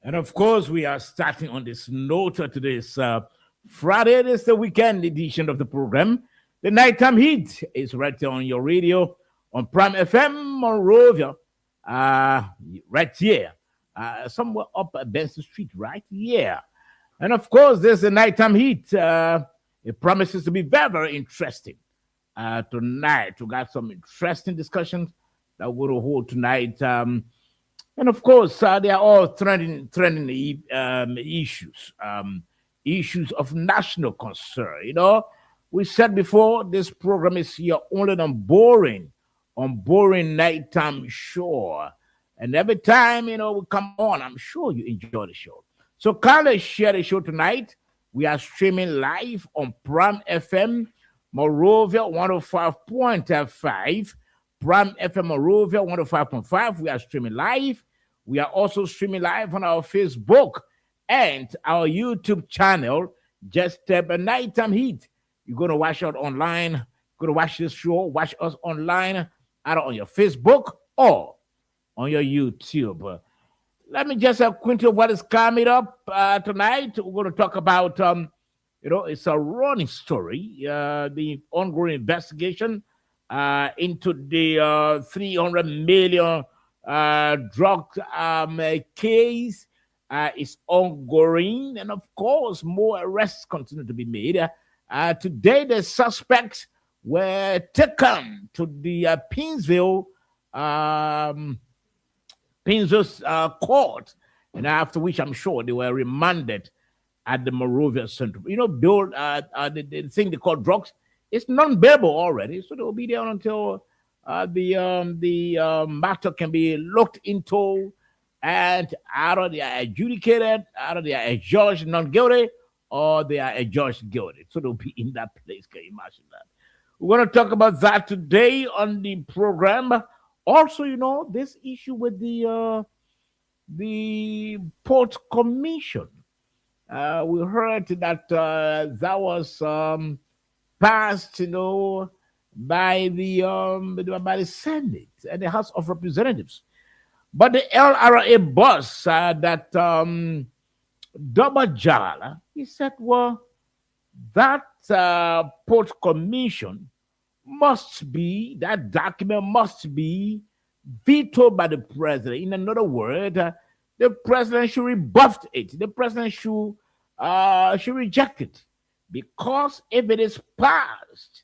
And of course, we are starting on this note today's Friday. This is the weekend edition of the program. The nighttime heat is right there on your radio on Prime FM Monrovia, uh, right here, somewhere up at Benson Street, right here. And of course, there's the nighttime heat. It promises to be very, very interesting tonight. We got some interesting discussions that we're going to hold tonight. And of course, they are all trending issues of national concern. We said before this program is here only on boring nighttime show, and every time we come on, I'm sure you enjoy the show. So kindly share the show tonight. We are streaming live on Prime FM Morovia 105.5. Prime FM Morovia 105.5. We are streaming live. We are also streaming live on our Facebook and our YouTube channel. Just tap a nighttime heat. You're going to watch us online. You're going to watch this show. Watch us online, either on your Facebook or on your YouTube. Let me just quickly what is coming up tonight. We're going to talk about, it's a running story, the ongoing investigation into the 300 million drug case is ongoing, and of course, more arrests continue to be made. Today, the suspects were taken to the Pinzo's court, and after which I'm sure they were remanded at the Morovia Center. Bill, the thing they call drugs, it's non-bailable already, so they will be there until the matter can be looked into, and either they are adjudicated, either they are adjudged non-guilty, or they are adjudged guilty. So they'll be in that place. Can you imagine that? We're going to talk about that today on the program. Also, this issue with the Port Commission. We heard that that was passed, by the Senate and the House of Representatives. But the LRA boss, that Daba Jala, he said, well, that Port Commission that document must be vetoed by the president. In another word, the president should rebuff it. The president should reject it. Because if it is passed,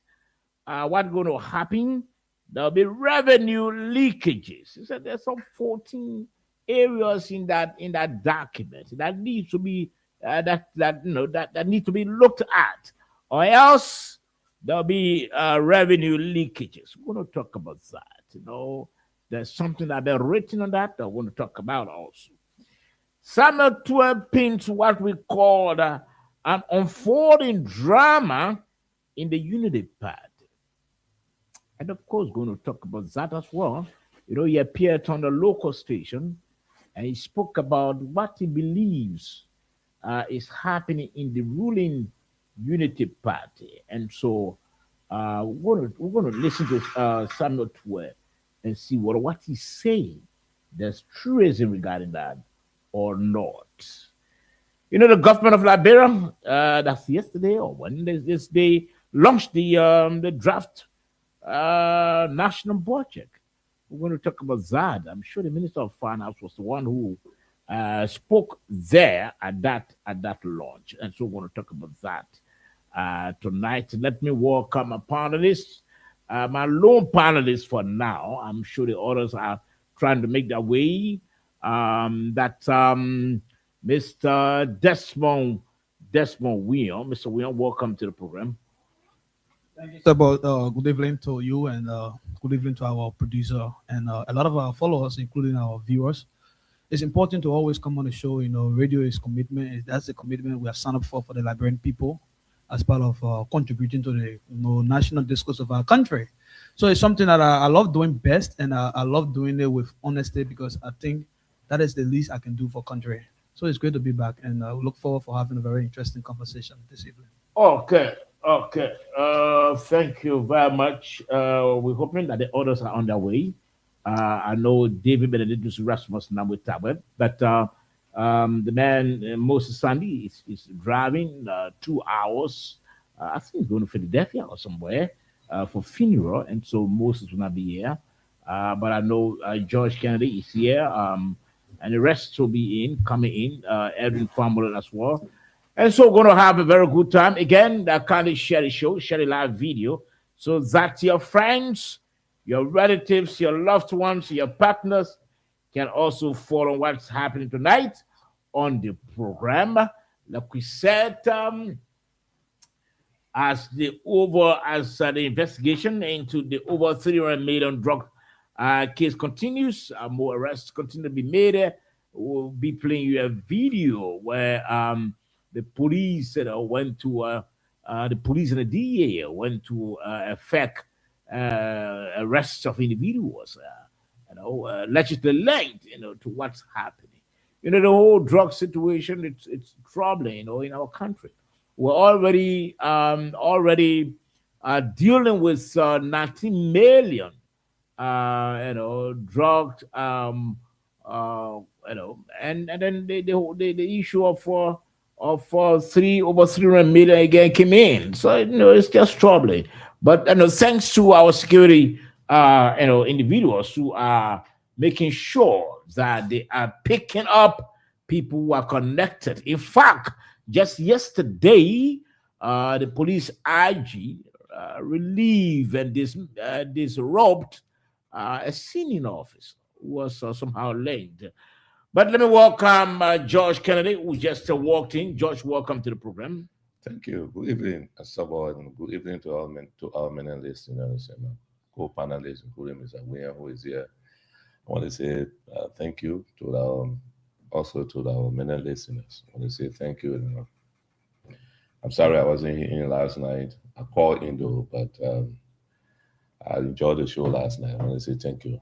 what's going to happen? There'll be revenue leakages. He said there's some 14 areas in that document that needs to be that need to be looked at, or else there'll be revenue leakages. We're going to talk about that. There's something that been written on that I want to talk about also. Samuel 12 paints what we call an unfolding drama in the Unity Party. And of course, going to talk about that as well. He appeared on the local station and he spoke about what he believes is happening in the ruling Unity Party. And so we're going to listen to Samuel 12 and see what he's saying. There's truism regarding that or not. The government of Liberia, that's yesterday or when they launched the draft national budget. We're going to talk about that. I'm sure the Minister of Finance was the one who spoke there at that launch, and so we're going to talk about that tonight. Let me welcome my panelists, my lone panelists for now. I'm sure the others are trying to make their way. Mr. Desmond William. Mr. William, welcome to the program. Thank you. About good evening to you and good evening to our producer and a lot of our followers, including our viewers. It's important to always come on the show. Radio is commitment. That's the commitment we have signed up for the Liberian people as part of contributing to the national discourse of our country. So it's something that I love doing best, and I love doing it with honesty because I think that is the least I can do for country. So it's great to be back, and I look forward for having a very interesting conversation this evening. Okay. Thank you very much. We're hoping that the orders are on their way. I know David Benedictus Rasmus now with Tablet, but The man, Moses Sandy, is driving 2 hours. I think he's going to Philadelphia or somewhere for funeral, and so Moses will not be here. But I know George Kennedy is here, and the rest will be coming in, Edwin Farmer as well. And so we're going to have a very good time. Again, kindly share the show, share the live video, so that your friends, your relatives, your loved ones, your partners can also follow what's happening tonight on the program. Like we said, as the investigation into the over 300 million drug case continues, more arrests continue to be made. We'll be playing you a video where the police went to the police and the DEA went to effect arrests of individuals. Legislative length, to what's happening. The whole drug situation, it's troubling, in our country. We're already dealing with 19 million, drugged, and then the issue of three over 300 million again came in. So it's just troubling. But thanks to our security, individuals who are making sure that they are picking up people who are connected. In fact, just yesterday, the police IG relieved and disrobed a senior officer who was somehow laid. But let me welcome George Kennedy, who just walked in. George, welcome to the program. Thank you. Good evening, Asabo, and good evening to our many listeners and co-panelists, including Mr. William, who is here. I want to say thank you to also to our many listeners. I want to say thank you. I'm sorry I wasn't in last night. I called in though, but I enjoyed the show last night. I want to say thank you.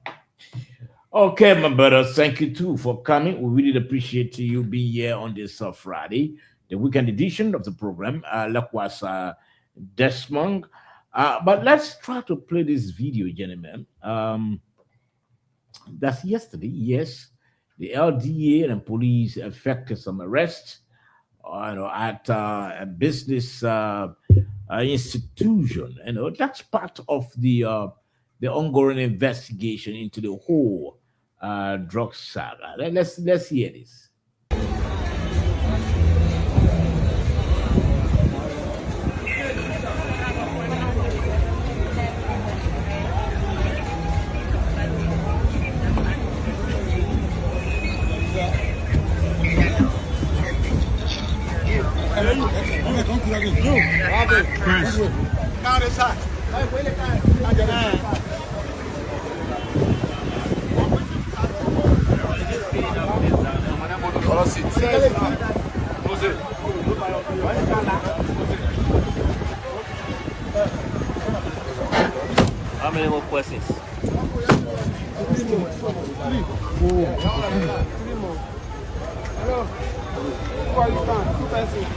Okay, my brother, thank you too for coming. We really appreciate you being here on this Friday, the weekend edition of the program. Likewise, Desmond. But let's try to play this video, gentlemen. That's yesterday. Yes, the LDA and police effected some arrests at a business institution. That's part of the ongoing investigation into the whole drug saga. Let's hear this. How many more questions? Hello. Who are you from? 2 persons.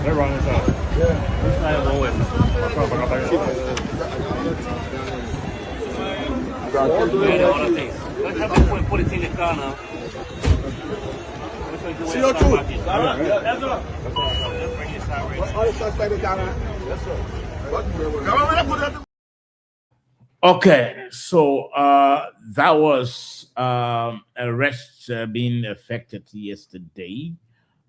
They're wrong as hell. Yeah. I have no way. All the things. Let's have to put it in the car now. CO2. That's all. All the suspects down there. Yes, sir. Okay, so that was arrests being effected yesterday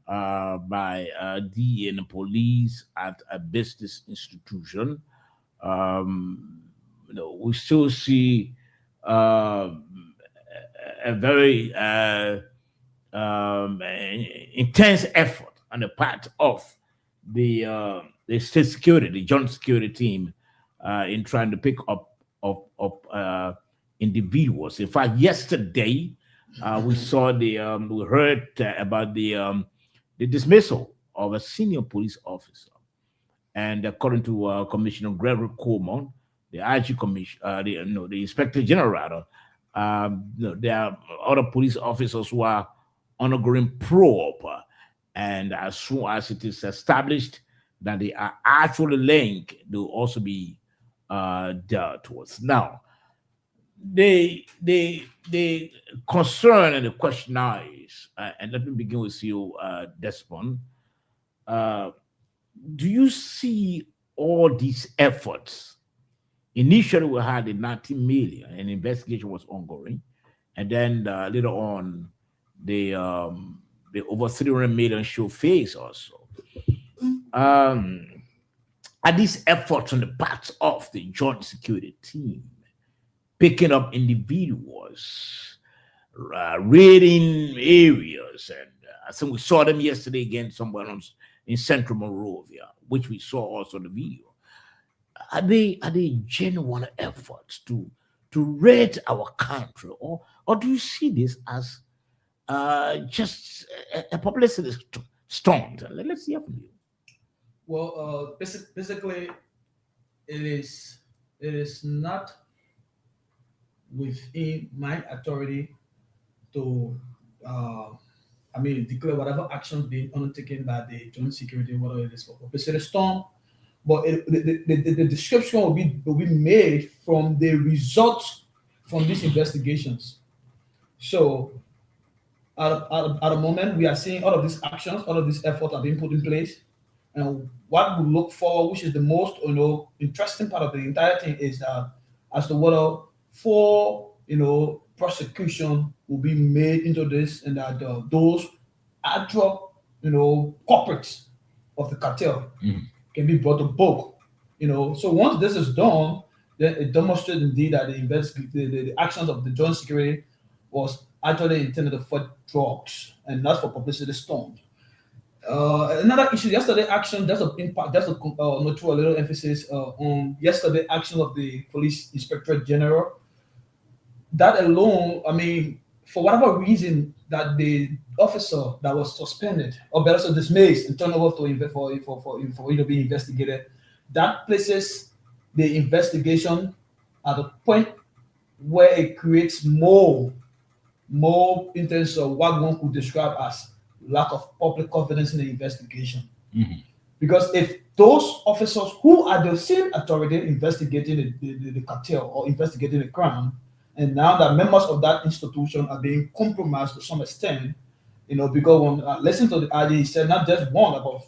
by DEA and the police at a business institution. We still see a very intense effort on the part of the state security, the joint security team, in trying to pick up individuals. In fact, yesterday we saw we heard about the dismissal of a senior police officer, and according to Commissioner Gregory Coleman, the IG commission, the Inspector General, there are other police officers who are undergoing probe, And as soon as it is established that they are actually linked, they will also be dealt with. Now, the concern and the question now is, and let me begin with you, Desmond. Uh, do you see all these efforts? Initially, we had the 90 million, and investigation was ongoing, and then later on, the over 300 million show face also. Are these efforts on the part of the joint security team picking up individuals, raiding areas, and I think we saw them yesterday again somewhere in Central Monrovia, which we saw also in the video. Are they genuine efforts to raid our country, or do you see this as just a publicity stunt? Let's hear from you. Well, basically, it is not within my authority to, declare whatever actions being undertaken by the joint security, whether it is for publicity storm, but the description will be made from the results from these investigations. So, at the moment, we are seeing all of these actions, all of these efforts are being put in place. And what we look for, which is the most interesting part of the entire thing, is that as to whether for prosecution will be made into this, and that those actual corporates of the cartel can be brought to book. So once this is done, then it demonstrates indeed that the actions of the joint security was actually intended to fight drugs and not for publicity stunt. Another issue, yesterday action, there's a not a little emphasis on yesterday action of the police inspector general. That alone, for whatever reason that the officer that was suspended or better so dismissed and turned over to be investigated, that places the investigation at a point where it creates more in terms of what one could describe as lack of public confidence in the investigation. Because if those officers who are the same authority investigating the cartel or investigating the crime, and now that members of that institution are being compromised to some extent, because when I listened to the ID, he said not just one, about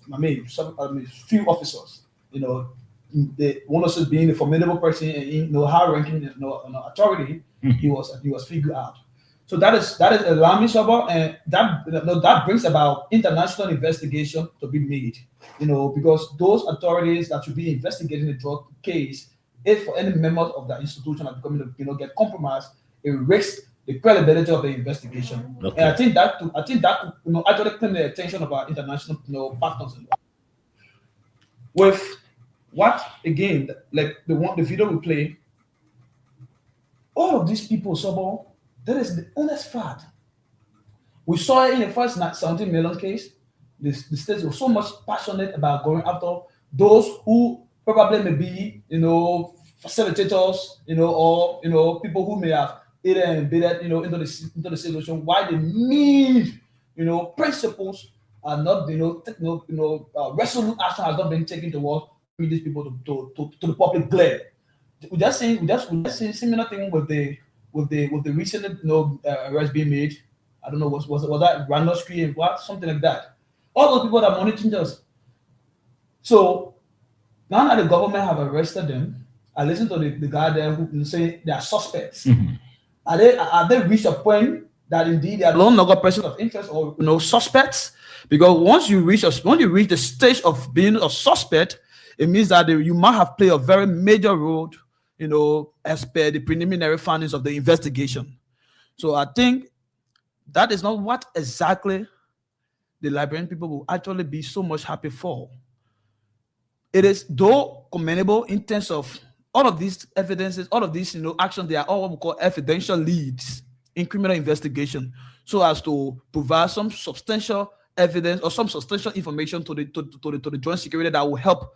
few officers, the one of us being a formidable person and high-ranking authority, he was figured out. So that is alarming, and that brings about international investigation to be made. Because those authorities that should be investigating the drug case, if for any members of that institution are becoming get compromised, it risks the credibility of the investigation. Okay. And I think that actually claim the attention of our international partners. With what again, like the video we play, all of these people, that is the honest fact. We saw it in the first 17 million case. The state was so much passionate about going after those who probably may be, facilitators, or people who may have aided and embedded, into the situation. Why the mean, principles are not, resolute action has not been taken towards bring these people to the public glare. We just saying similar thing with the recent arrest being made. I don't know was that random screen something like that. All those people that are monitoring us. So now that the government have arrested them, I listened to the guy there who say they are suspects. Are they reached a point that indeed they are no longer person of interest or suspects? Because once you reach the stage of being a suspect, it means that you might have played a very major role, as per the preliminary findings of the investigation. So I think that is not what exactly the Liberian people will actually be so much happy for. It is though commendable in terms of all of these evidences, all of these actions. They are all what we call evidential leads in criminal investigation, so as to provide some substantial evidence or some substantial information to the joint security that will help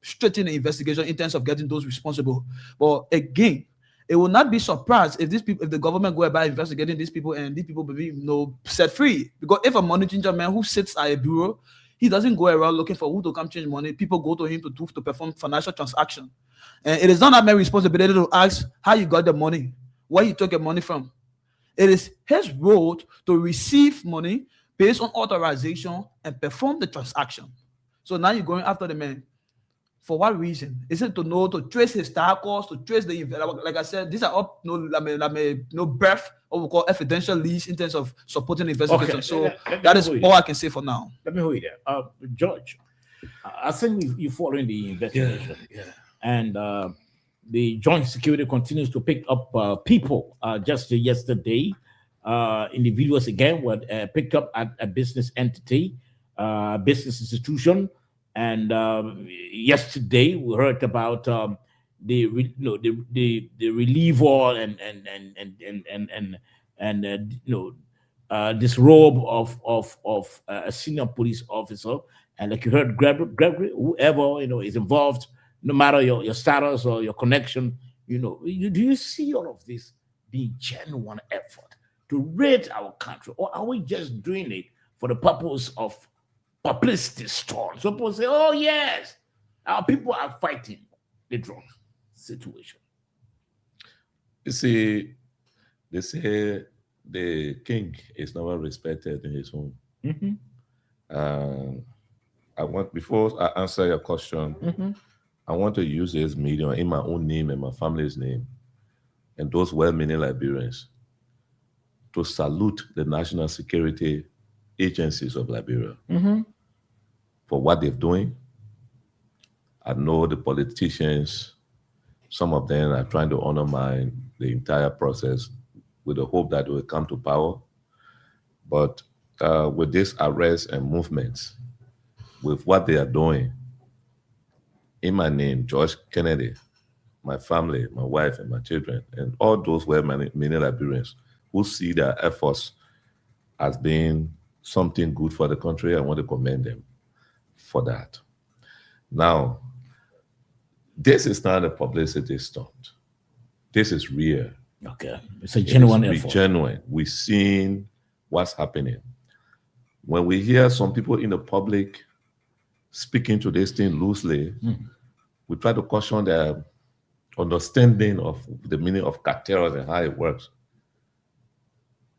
straighten the investigation in terms of getting those responsible. But again, it will not be surprised if the government go about investigating these people and these people will be set free. Because if a money changer man who sits at a bureau, he doesn't go around looking for who to come change money. People go to him to perform financial transaction. And it is not that man's responsibility to ask how you got the money, where you took your money from. It is his role to receive money based on authorization and perform the transaction. So now you're going after the man. For what reason? Is it to trace his costs, to trace the, like I said, these are all no birth, what we call evidential leads in terms of supporting the investigation. Okay, So let that me is hold all you. I can say for now. Let me hold you there. George, I think you following the investigation. And the joint security continues to pick up people. Just yesterday, individuals again were picked up at a business entity, business institution. And yesterday we heard about the reliever and disrobe of a senior police officer. And like you heard, Gregory, whoever is involved, no matter your status or your connection, do you see all of this being genuine effort to rid our country, or are we just doing it for the purpose of publicity stunt? So people say, "Oh yes, our people are fighting the drug situation." You see, they say the king is never respected in his home. Before I answer your question, I want to use this medium in my own name and my family's name, and those well-meaning Liberians, to salute the national security agencies of Liberia for what they're doing. I know the politicians, some of them are trying to undermine the entire process with the hope that they will come to power. But with this arrest and movements, with what they are doing, in my name, George Kennedy, my family, my wife, and my children, and all those well-meaning Liberians who see their efforts as being something good for the country, I want to commend them for that. Now, this is not a publicity stunt. This is real. Okay, it's a genuine effort. Genuine. We've seen what's happening. When we hear some people in the public speaking to this thing loosely, we try to caution their understanding of the meaning of cartels and how it works.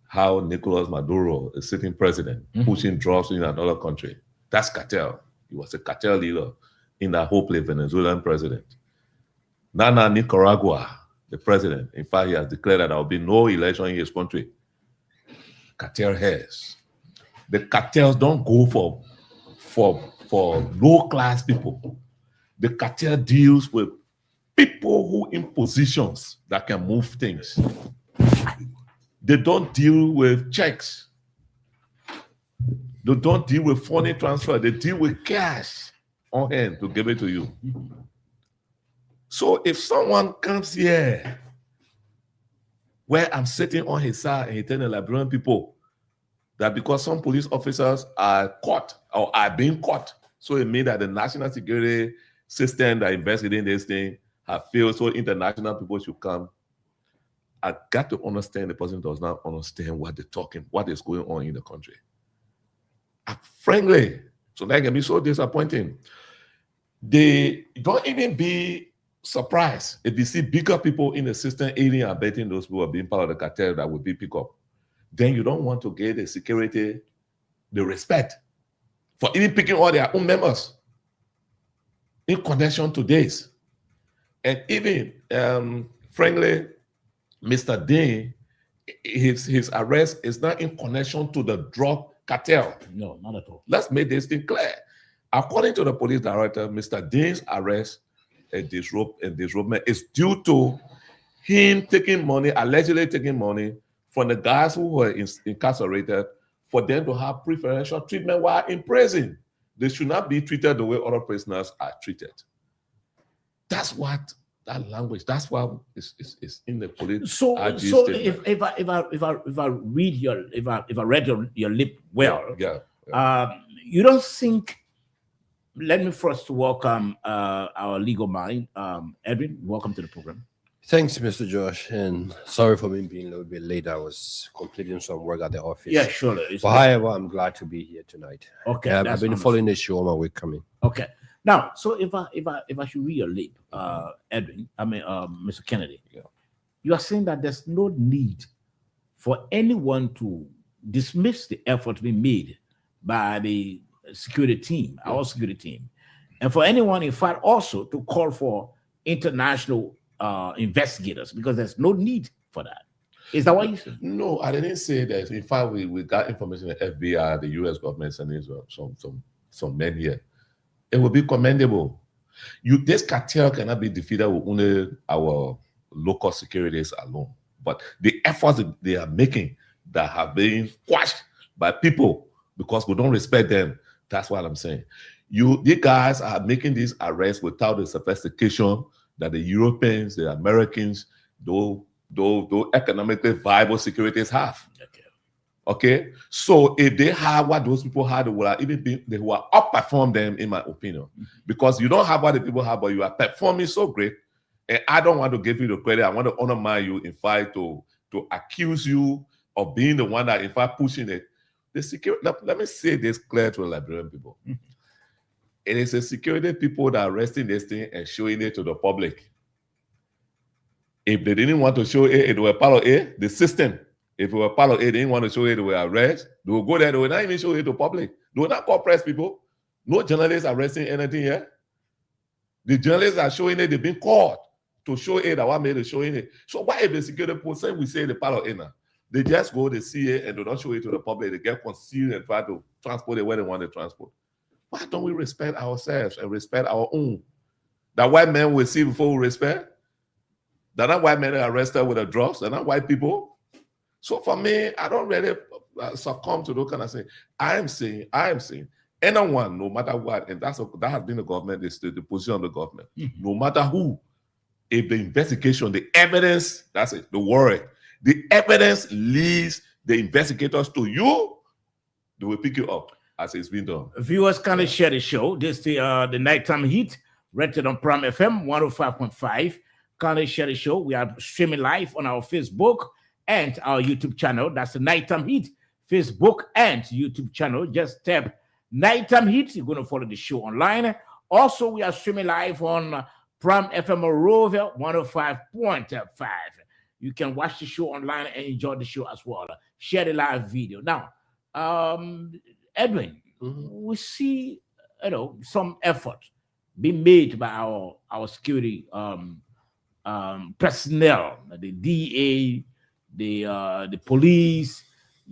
How Nicolas Maduro, a sitting president, pushing drugs in another country. That's cartel. He was a cartel leader in that hopeless Venezuelan president. Nana Nicaragua, the president, in fact, he has declared that there will be no election in his country. Cartel has. The cartels don't go for low-class people. The cartel deals with people who in positions that can move things. They don't deal with checks. They don't deal with foreign transfer. They deal with cash on hand to give it to you. So if someone comes here where I'm sitting on his side and he tells the Liberian people that because some police officers are caught or are being caught, so it means that the national security system that investigating this thing have failed, so international people should come. I got to understand the person does not understand what they're talking, what is going on in the country. Frankly, so that can be so disappointing. They don't even be surprised if you see bigger people in the system aiding and abetting those who are being part of the cartel that will be picked up. Then you don't want to give the security the respect for even picking all their own members in connection to this. And even, frankly, Mr. Dean, his arrest is not in connection to the drug cartel. No, not at all. Let's make this thing clear. According to the police director, Mr. Dean's arrest and disrobement is due to him allegedly taking money from the guys who were incarcerated for them to have preferential treatment while in prison. They should not be treated the way other prisoners are treated. That's what that language. That's what is in the police. So if I read your lip well, you don't think? Let me first welcome our legal mind, Edwin. Welcome to the program. Thanks, Mr. Josh, and sorry for me being a little bit late. I was completing some work at the office. Yeah, sure. It's But however, I'm glad to be here tonight. okay. I've that's been understood. following the show on my way coming. Okay. Now, so if I should read your lip, Edwin, Mr. Kennedy, Yeah. you are saying that there's no need for anyone to dismiss the effort being made by the security team, our security team, and for anyone, in fact, also to call for international investigators because there's no need for that. Is that what you said? No, I didn't say that. In fact, we got information from the FBI, the U.S. government sending some men here. It would be commendable. This cartel cannot be defeated with only our local securities alone. But the efforts that they are making that have been quashed by people because we don't respect them. That's what I'm saying. These guys are making these arrests without the sophistication that the Europeans, the Americans, those economically viable securities have. Okay, so if they have what those people had, they will outperform them, in my opinion, because you don't have what the people have, but you are performing so great. And I don't want to give you the credit. I want to undermine you, in fact, to accuse you of being the one that, in fact, pushing it. The security. Let me say this clear to the Liberian people. It is the security people that are arresting this thing and showing it to the public. If they didn't want to show it, it were part of it, the system. If it were part of it, they didn't want to show it, they will arrest. They will go there, they will not even show it to public. They will not call press people. No journalists arresting anything here. The journalists are showing it, they've been called to show it, that what made it showing it. So why if the security people we say the part of it now? They just go, they see it, and they don't show it to the public. They get concealed and try to transport it where they want to transport. Why don't we respect ourselves and respect our own? That white men will see before we respect? They're not white men that are arrested with the drugs. They're not white people. So for me, I don't really succumb to those kind of things. I am saying, anyone, no matter what, and that has been the government, the position of the government, no matter who, if the investigation, the evidence, that's it, the word, the evidence leads the investigators to you, they will pick you up as it's been done. Viewers kindly share the show. This is the Nighttime Heat, rented on Prime FM 105.5. Kindly share the show. We are streaming live on our Facebook and our YouTube channel. That's the Nighttime Heat, Facebook and YouTube channel. Just tap Nighttime Heat. You're going to follow the show online. Also, we are streaming live on Prime FM Rover 105.5. You can watch the show online and enjoy the show as well. Share the live video. Now, Edwin, we see some effort being made by our security personnel, the DA, the police.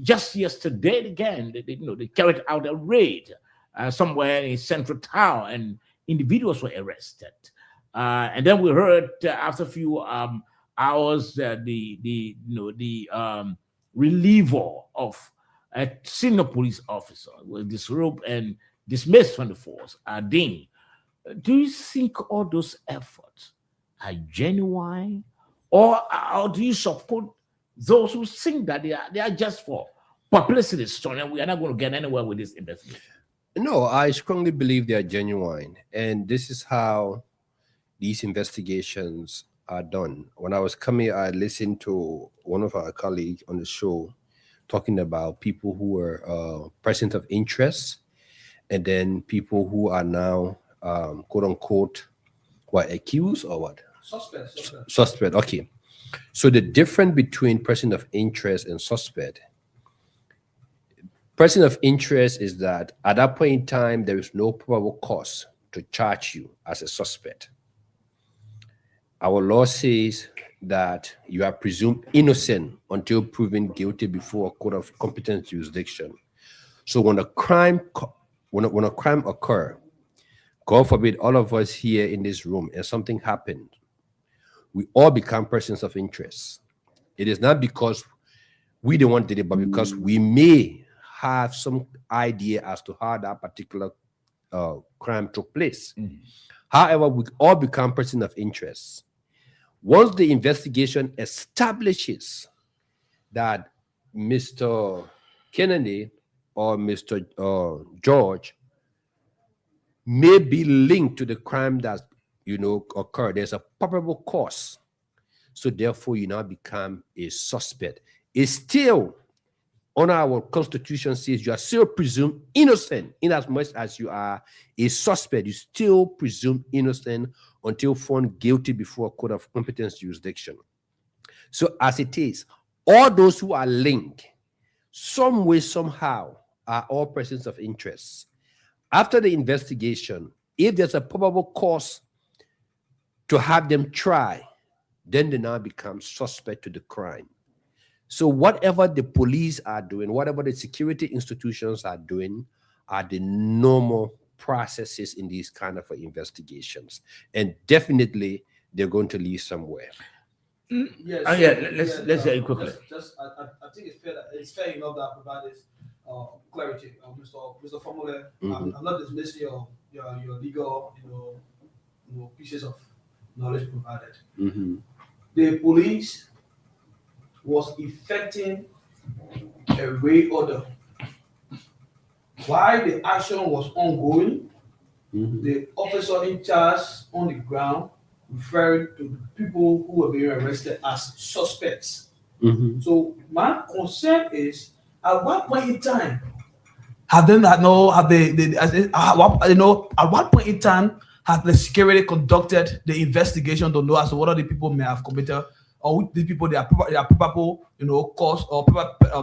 Just yesterday again, they carried out a raid somewhere in central town, and individuals were arrested. And then we heard after a few hours the reliever of a senior police officer was disrobed and dismissed from the force, Dean. Do you think all those efforts are genuine, or do you support those who think that they are just for publicity stunt and we are not going to get anywhere with this investigation? No, I strongly believe they are genuine, and this is how these investigations are done. When I was coming, I listened to one of our colleagues on the show talking about people who were persons of interest, and then people who are now quote unquote accused or what? Suspect. Okay. So the difference between person of interest and suspect. Person of interest is that at that point in time, there is no probable cause to charge you as a suspect. Our law says that you are presumed innocent until proven guilty before a court of competent jurisdiction. So when a crime occurs, God forbid all of us here in this room, and something happened, we all become persons of interest. It is not because we don't want it, but because we may have some idea as to how that particular crime took place. However, we all become persons of interest. Once the investigation establishes that Mr. Kennedy or Mr. George may be linked to the crime that occurred, there's a probable cause so therefore you now become a suspect. It's still on our constitution says you are still presumed innocent in as much as you are a suspect. You still presumed innocent until found guilty before a court of competent jurisdiction. So as it is, all those who are linked some way, somehow, are all persons of interest. After the investigation, if there's a probable cause to have them try, then they now become suspect to the crime. So whatever the police are doing, whatever the security institutions are doing, are the normal processes in these kind of investigations. And definitely they're going to lead somewhere. Yes. Let's say it quickly. I think it's fair enough that I provide this clarity, Mr. Formula. I'm not dismissing your legal, pieces of knowledge provided. The police was effecting a raid order. While the action was ongoing, the officer in charge on the ground referred to the people who were being arrested as suspects. So my concern is, at what point in time at what point in time have the security conducted the investigation to know as to whether the people may have committed, or these people they are probable, cause, or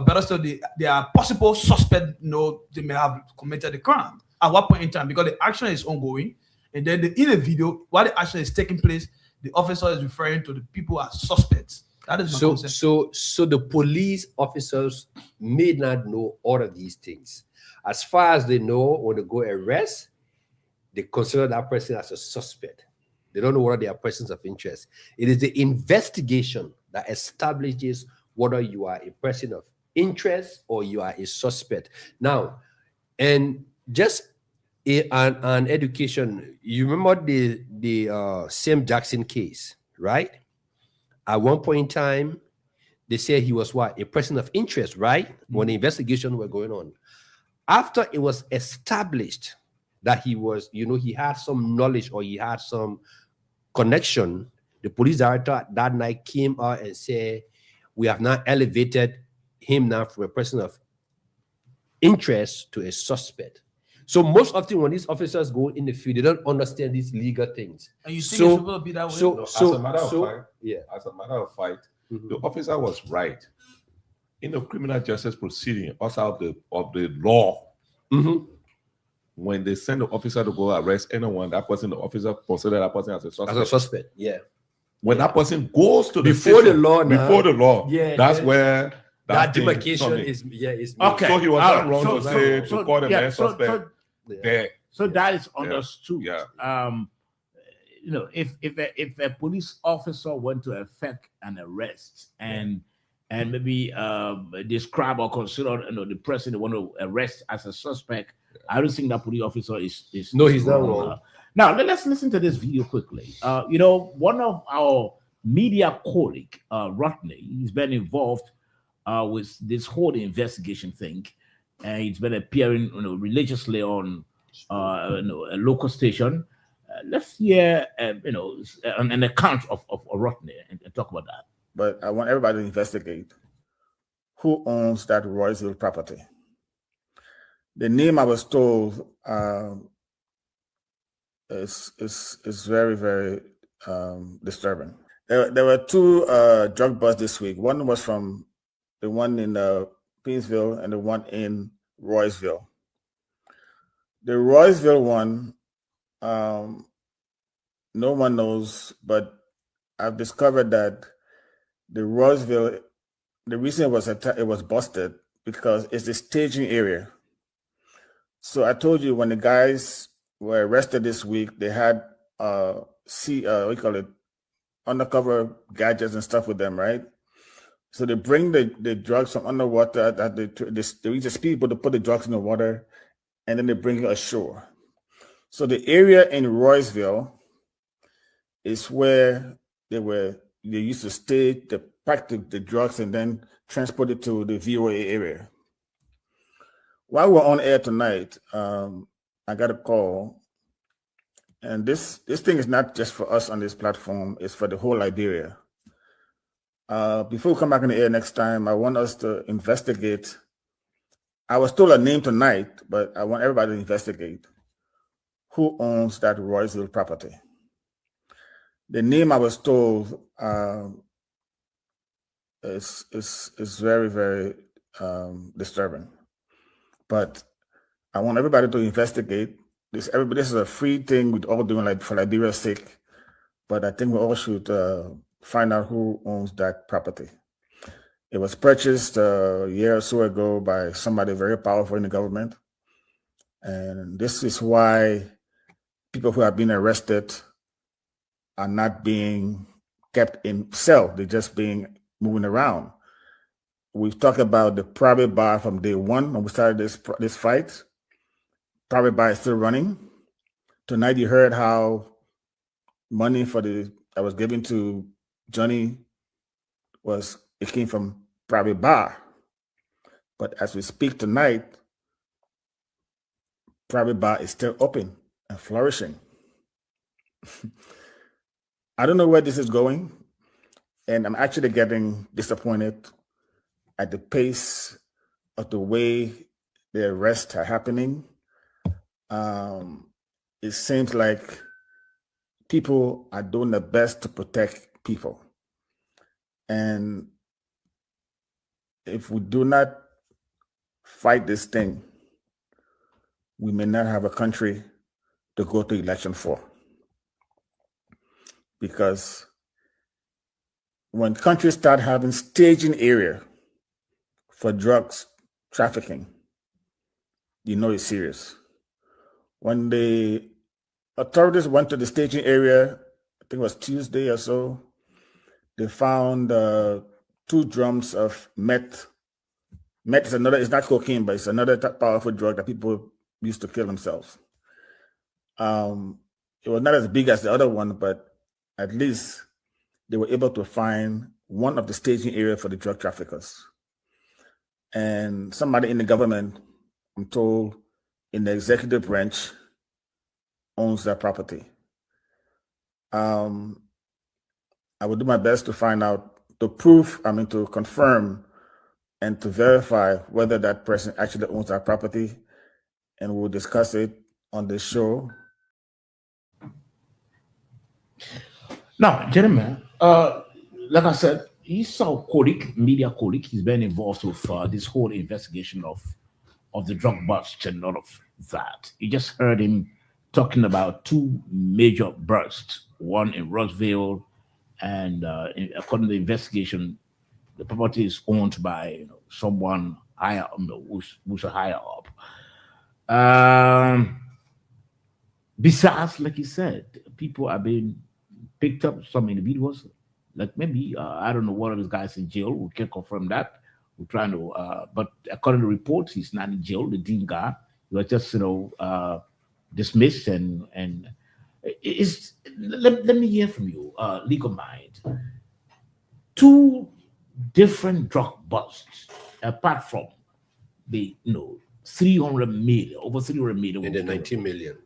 better still, they are possible suspect, they may have committed the crime. At what point in time? Because the action is ongoing, and then in the video, while the action is taking place, the officer is referring to the people as suspects. That is my concern. So the police officers may not know all of these things. As far as they know, when they go arrest, they consider that person as a suspect. They don't know whether they are persons of interest. It is the investigation that establishes whether you are a person of interest or you are a suspect. Now, and just an education, you remember the Sam Jackson case, right? At one point in time, they said he was what? A person of interest, right? When the investigation were going on. After it was established that he was, he had some knowledge or he had some connection, the police director that night came out and said, we have now elevated him now from a person of interest to a suspect. So most often when these officers go in the field, they don't understand these legal things. And you think it's supposed to be that way? As a matter of fact, the officer was right. In the criminal justice proceeding, also of the law, when they send the officer to go arrest anyone, the officer consider that person as a suspect. As a suspect, yeah. When that person goes to the before the law, that's where that demarcation is okay. So he was not wrong to call them a suspect. So that is understood. Yeah. If a police officer went to effect an arrest and maybe describe or consider the person they want to arrest as a suspect, I don't think that police officer is no, he's not wrong. Now let's listen to this video quickly. One of our media colleague, Rodney, he's been involved with this whole investigation thing, and he's been appearing religiously on a local station. Let's hear an account of Rodney and talk about that. But I want everybody to investigate who owns that Royceville property. The name I was told is very, very disturbing. There were two drug busts this week. One was from the one in Painesville and the one in Royceville. The Royceville one, no one knows, but I've discovered that the Royceville, the reason it was busted because it's the staging area. So I told you when the guys were arrested this week, they had undercover gadgets and stuff with them, right? So they bring the drugs from underwater. That they reach the speedboat to put the drugs in the water, and then they bring it ashore. So the area in Royceville is where they used to stage, they pack the drugs and then transport it to the VOA area. While we're on air tonight, I got a call, and this thing is not just for us on this platform, it's for the whole Liberia. before we come back in the air next time, I want us to investigate. I was told a name tonight, but I want everybody to investigate who owns that Royceville property. The name I was told is very, very disturbing. But I want everybody to investigate this. This is a free thing we're all doing, like for Liberia's sake. But I think we all should find out who owns that property. It was purchased a year or so ago by somebody very powerful in the government. And this is why people who have been arrested are not being kept in cell. They're just being moving around. We've talked about the private bar from day one when we started this fight. Private bar is still running. Tonight you heard how money that was given to Johnny it came from private bar. But as we speak tonight, private bar is still open and flourishing. I don't know where this is going, and I'm actually getting disappointed at the pace of the way the arrests are happening. It seems like people are doing their best to protect people. And if we do not fight this thing, we may not have a country to go to election for. Because when countries start having staging area for drugs trafficking, you know it's serious. When the authorities went to the staging area, I think it was Tuesday or so, they found 2 drums of meth. Meth is it's not cocaine, but it's another powerful drug that people use to kill themselves. It was not as big as the other one, but at least they were able to find one of the staging area for the drug traffickers. And somebody in the government, I'm told, in the executive branch, owns that property. I will do my best to find out, to confirm and to verify whether that person actually owns that property, and we'll discuss it on the show. Now, gentlemen, like I said, Esau Kolik, media Kolik, he's been involved with this whole investigation of the drug bust and all of that. You just heard him talking about 2 major busts, one in Rossville, and according to the investigation, the property is owned by someone higher, who's a higher up. Besides, like he said, people are being picked up, some individuals, like maybe, I don't know, one of these guys in jail. We can't confirm that. We're trying to, but according to reports, he's not in jail. The dean guy, he was just, dismissed and let me hear from you, Legal Mind. 2 different drug busts, apart from the 300 million, over 300 million. And the 19 million.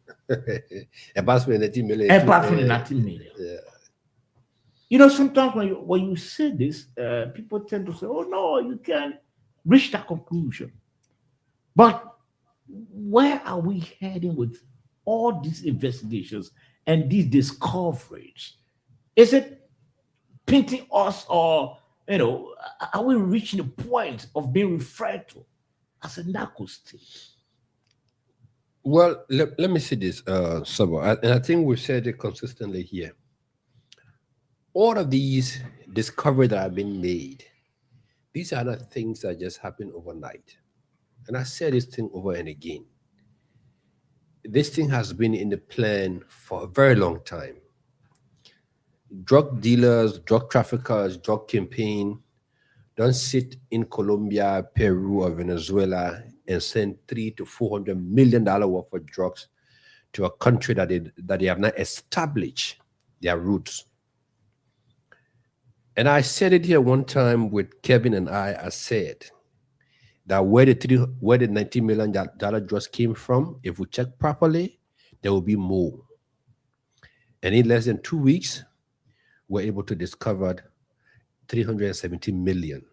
Apart from the 19 million. Apart from the 19 million. Yeah. Sometimes when you say this, people tend to say, oh no, you can't reach that conclusion. But where are we heading with all these investigations and these discoveries? Is it painting us, or are we reaching the point of being referred to as a narco state? Well, let me say this, Sabo, and I think we've said it consistently here. All of these discoveries that have been made, these are not things that just happen overnight. And I said this thing over and again. This thing has been in the plan for a very long time. Drug dealers, drug traffickers, drug campaign don't sit in Colombia, Peru, or Venezuela and send $300 to $400 million worth of drugs to a country that they have not established their roots. And I said it here one time with Kevin and I said that where the $90 million drugs came from, if we check properly, there will be more. And in less than 2 weeks, we're able to discover 370 million.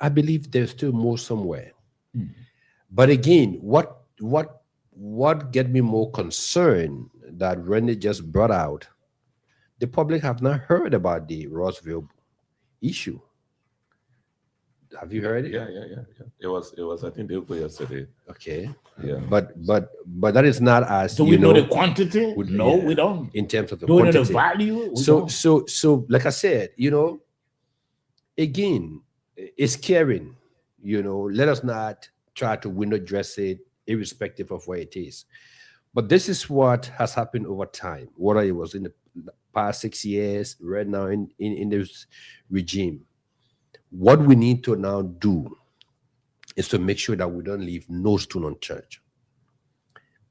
I believe there's still more somewhere. But again, what get me more concerned that Rennie just brought out, the public have not heard about the Rossville issue. Have you heard it? Yeah. It was I think day before yesterday. Okay. Yeah. But that is not as Do we know the quantity? No, yeah, we don't. in terms of the Do we know the quantity. value? We So don't. like I said, again, it's caring. Let us not try to window dress it irrespective of where it is. But this is what has happened over time, whether it was in the past 6 years, right now in this regime. What we need to now do is to make sure that we don't leave no stone unturned.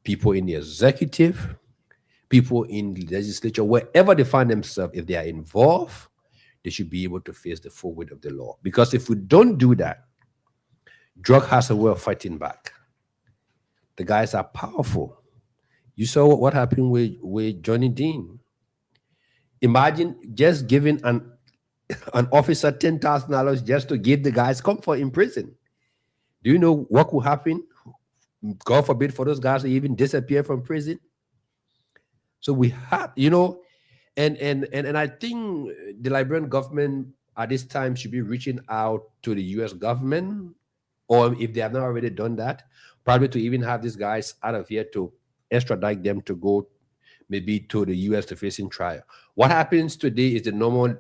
People in the executive, people in the legislature, wherever they find themselves, if they are involved, they should be able to face the full weight of the law. Because if we don't do that, drug has a way of fighting back. The guys are powerful. You saw what happened with Johnny Dean. Imagine just giving an officer $10,000 just to give the guys comfort in prison. Do you know what will happen? God forbid for those guys to even disappear from prison. So we have, and I think the Liberian government at this time should be reaching out to the US government, or if they have not already done that, probably to even have these guys out of here to extradite them to go maybe to the US to face in trial. What happens today is the normal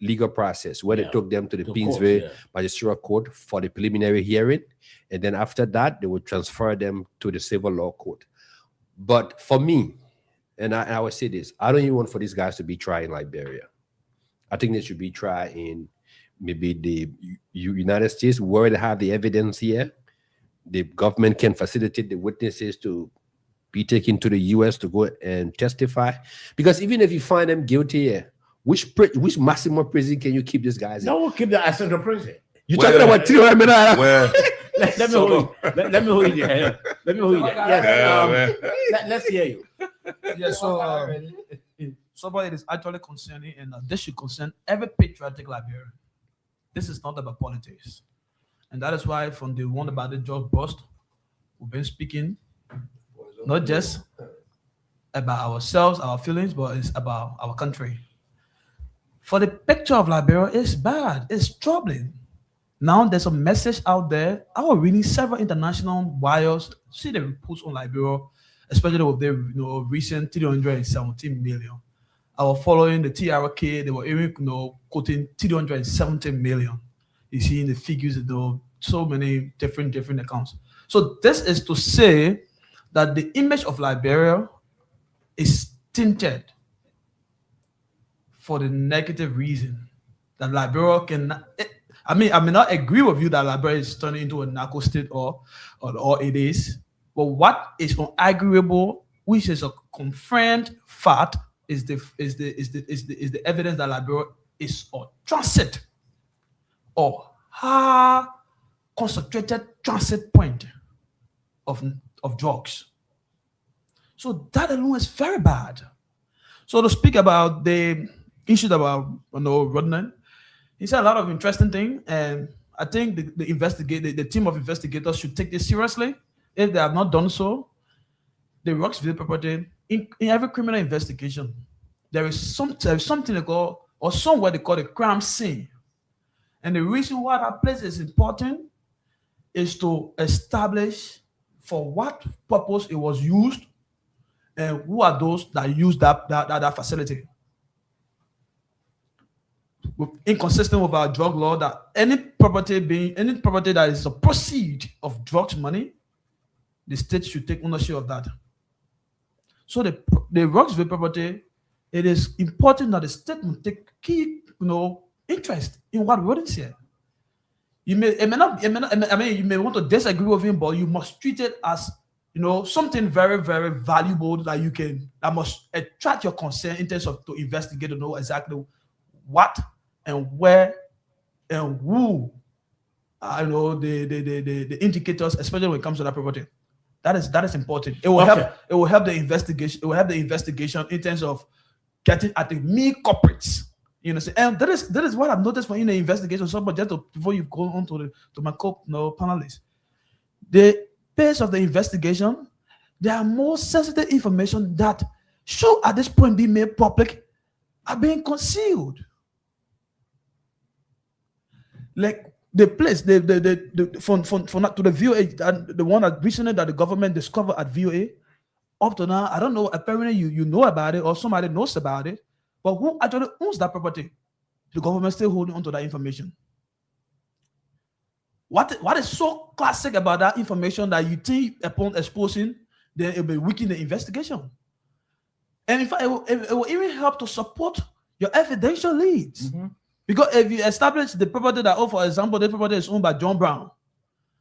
legal process where they took them to the Pittsburgh Magistrate Court for the preliminary hearing, and then after that they would transfer them to the civil law court. But for me, and I would say this, I don't even want for these guys to be tried in Liberia. I think they should be tried in maybe the United States, where they have the evidence here. The government can facilitate the witnesses to be taken to the US to go and testify. Because even if you find them guilty here, which maximum prison can you keep these guys in? No, we'll keep the at central prison. You're talking about 300 million. Where Let me hold you. Let me hold you. Let me hold you. Yes. Let's hear you. Yeah, so it is actually concerning, and this should concern every patriotic Liberian. This is not about politics. And that is why from the one about the drug bust, we've been speaking not just about ourselves, our feelings, but it's about our country. For the picture of Liberia, it's bad. It's troubling. Now there's a message out there. I was reading several international wires, see the reports on Liberia, especially with their recent 317 million. I was following the TRK, they were even quoting 370 million. You see in the figures, so many different accounts. So this is to say that the image of Liberia is tinted for the negative reason that Liberia can. I may not agree with you that Liberia is turning into a narco state or it is, but what is unarguable, which is a confirmed fact, is the evidence that Liberia is a transit or high concentrated transit point of drugs. So that alone is very bad. So to speak about the issues about Rodnan, he said a lot of interesting things, and I think the team of investigators should take this seriously. If they have not done so, the Rossville property, in every criminal investigation, there is something they call, or somewhere they call a crime scene. And the reason why that place is important is to establish for what purpose it was used and who are those that use that facility. Inconsistent with our drug law, that any property that is a proceed of drugs money, the state should take ownership of that. So the Rossville property, it is important that the state will take key interest in what we're here. You may want to disagree with him, but you must treat it as something very, very valuable that must attract your concern in terms of to investigate to know exactly what and where and who the indicators, especially when it comes to that property. That is important. It will help the investigation. It will help the investigation in terms of getting at the main culprits You know, and that is what I've noticed for in the investigation. So, but just before you go on to my panelists, the pace of the investigation, there are more sensitive information that should at this point be made public are being concealed. Like the place, from to the VOA, the one that recently that the government discovered at VOA, up to now, I don't know. Apparently, you know about it or somebody knows about it, but who actually owns that property? The government still holding on to that information. What is so classic about that information that you think upon exposing, then it'll be weakening the investigation? And in fact, it will even help to support your evidential leads. Because if you establish the property that, for example, the property is owned by John Brown,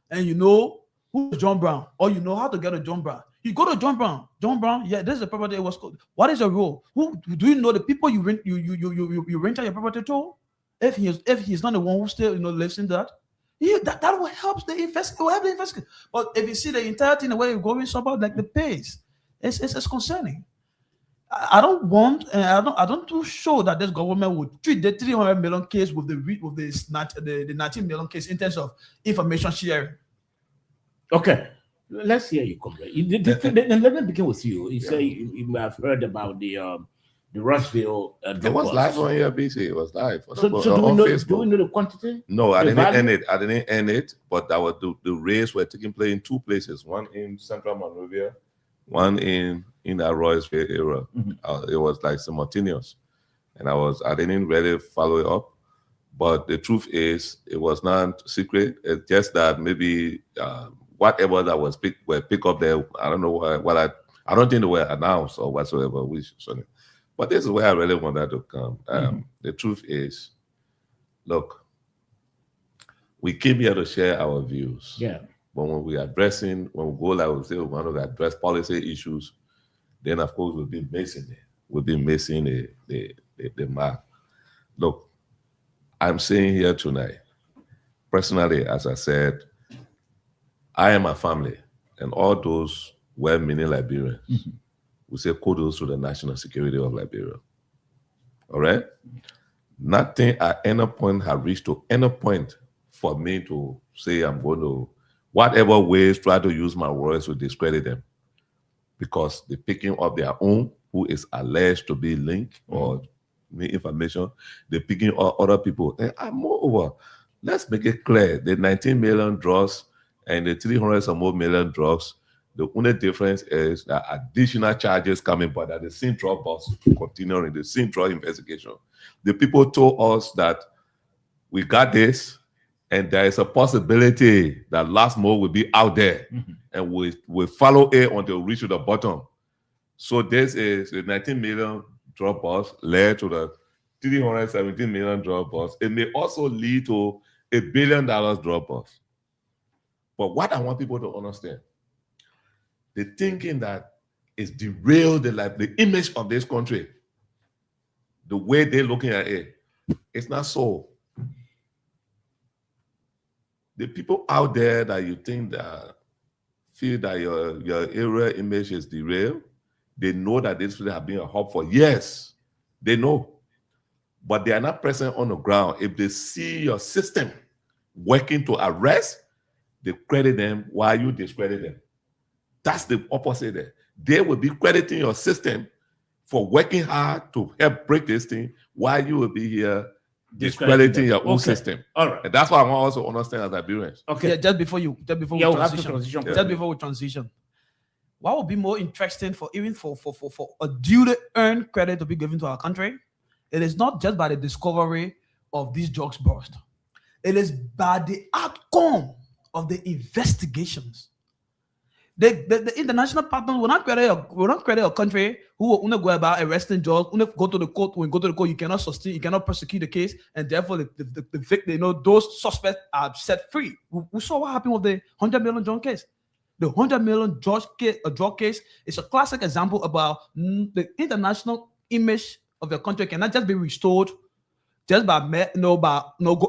and you know who is John Brown, or you know how to get to John Brown, you go to John Brown. John Brown, yeah, this is the property it was called. What is your role? Who do you know the people you rent your property to? If he's not the one who still lives in that, that will help the investigation. But if you see the entire thing the way you're going about like the pace, it's concerning. I don't want, I don't too sure that this government would treat the 300 million case with the 19 million case in terms of information sharing. Okay, let's hear you, comrade. Let me begin with you. You say you have heard about the Rushville. It was live on here, BC. It was live. So do we know the quantity? No, I didn't end it. I didn't end it, but the raids were taking place in two places. One in Central Monrovia, one in that Royalsville area. It was like simultaneous, and I didn't really follow it up. But the truth is, it was not secret. It's just that maybe whatever that was pick up there. I don't know I don't think they were announced or whatsoever. But this is where I really wanted to come. The truth is, look, we came here to share our views. Yeah. But when we go like we say we want to address policy issues, then of course we'll be missing it. We'll be missing the mark. Look, I'm saying here tonight, personally, as I said, I am a family, and all those well-meaning Liberians, we say kudos to the national security of Liberia. All right? Nothing at any point has reached to any point for me to say I'm going to, whatever ways, try to use my words to discredit them. Because they're picking up their own, who is alleged to be linked or need information. They're picking up other people. And moreover, let's make it clear, the 19 million drugs and the 300 some more million drugs, the only difference is that additional charges coming, but at the same drug bust continuing the same drug investigation. The people told us that we got this, and there is a possibility that last more will be out there, and we follow it until we reach to the bottom. So this is the 19 million drug bust led to the 317 million drug bust. It may also lead to $1 billion drug bust. But what I want people to understand, the thinking that it's derailed the image of this country, the way they're looking at it, it's not so. The people out there that you think that feel that your area image is derailed, they know that this has been a hub for years. They know. But they are not present on the ground. If they see your system working to arrest, they credit them while you discredit them. That's the opposite there. They will be crediting your system for working hard to help break this thing while you will be here discrediting your own system. All right. And that's what I want also understand as Liberians. Okay. Yeah, just before we transition. What would be more interesting for a duly earned credit to be given to our country? It is not just by the discovery of these drugs burst. It is by the outcome of the investigations. The international partners will not credit a country who will only go about arresting drugs, only go to the court. When you go to the court, you cannot prosecute the case, and therefore the victim, those suspects are set free. We saw what happened with the 100 million drug case. The 100 million drug case is a classic example about the international image of your country cannot just be restored just by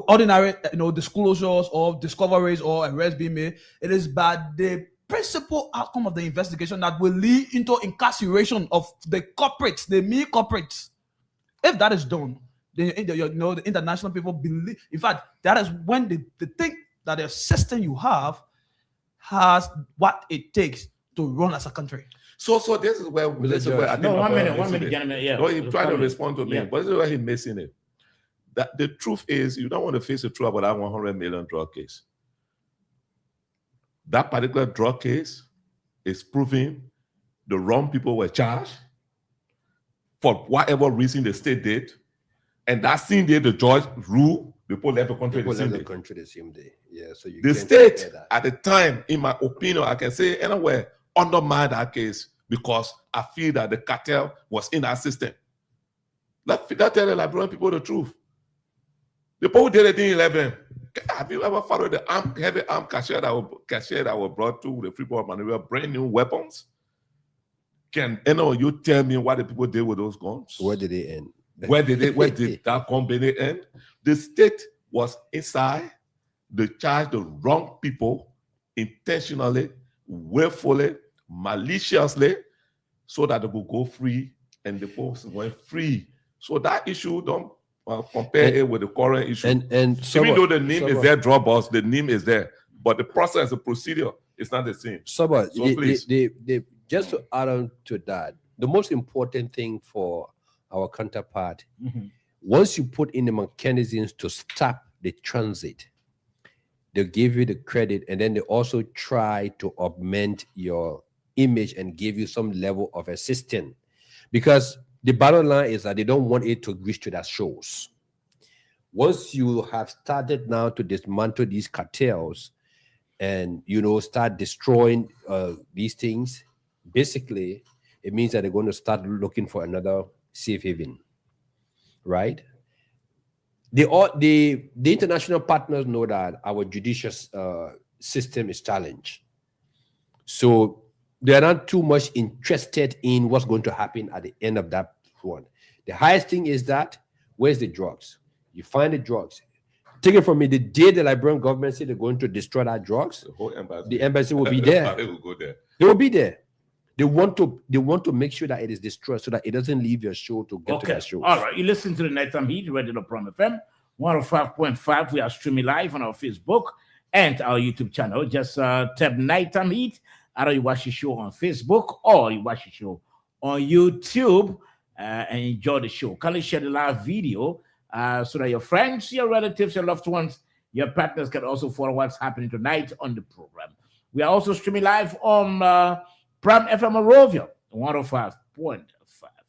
ordinary disclosures or discoveries or arrests being made. It is by the principal outcome of the investigation that will lead into incarceration of the culprits, the mere culprits. If that is done, the international people believe. In fact, that is when they think that the system you have has what it takes to run as a country. So this is where I think No, my one brother minute, missing it. gentlemen. Yeah. No, he tried to respond to me, Yeah. but this is where he's missing it. That the truth is, you don't want to face the truth about that 100 million drug case. That particular drug case is proving the wrong people were charged for whatever reason the state did, and that same day the judge ruled, people left the country People the same left the day. country the same day. Yeah, so you The can't state compare that. at the time, in my opinion, I can say anywhere, undermined that case because I feel that the cartel was in that system. Let's tell the Liberian people the truth. The people who did it in 11. Have you ever followed the heavy armed cashier that were brought to the Freeport Maneuver, brand new weapons? Can you tell me what the people did with those guns? Where did they end? Where did that company end? The state was inside. They charged the wrong people intentionally, willfully, maliciously, so that they would go free, and the folks went free. So that issue, don't compare it with the current issue. And Even though the name is there, drug boss, the name is there, but the process, the procedure is not the same. So please. They just to add on to that, the most important thing for our counterpart, once you put in the mechanisms to stop the transit, they'll give you the credit, and then they also try to augment your image and give you some level of assistance. Because the bottom line is that they don't want it to reach to their shores. Once you have started now to dismantle these cartels and, start destroying these things, basically, it means that they're going to start looking for another safe haven, right? The international partners know that our judicial system is challenged. So they are not too much interested in what's going to happen at the end of that one. The highest thing is that, where's the drugs? You find the drugs. Take it from me, the day the Liberian government said they're going to destroy that drugs, the embassy will be there. They will go there. They will be there. They want to make sure that it is destroyed so that it doesn't leave your show to get to that show. All right. You listen to the Nighttime Heat, Radio Prom FM 105.5. We are streaming live on our Facebook and our YouTube channel. Just tap Nighttime Heat. Either you watch the show on Facebook or you watch the show on YouTube and enjoy the show. Kindly share the live video so that your friends, your relatives, your loved ones, your partners can also follow what's happening tonight on the program. We are also streaming live on Prime FM Morovia 105.5.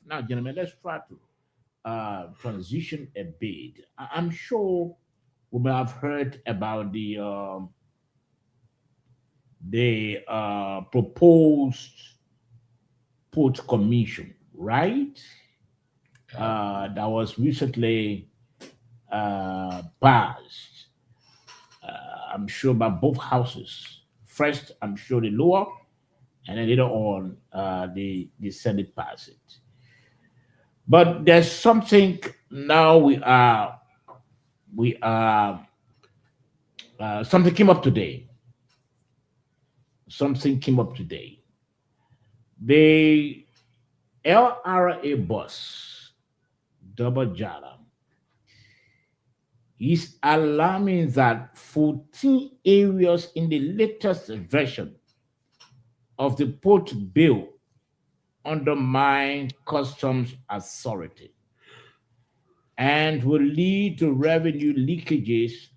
Now, gentlemen, let's try to transition a bit. I'm sure we may have heard about the proposed Port Commission, right? That was recently passed. I'm sure by both houses. First, I'm sure the lower, and then later on, the Senate passed it. But there's something now something came up today. The LRA bus, Double Jala, is alarming that 14 areas in the latest version of the port bill undermine customs authority and will lead to revenue leakages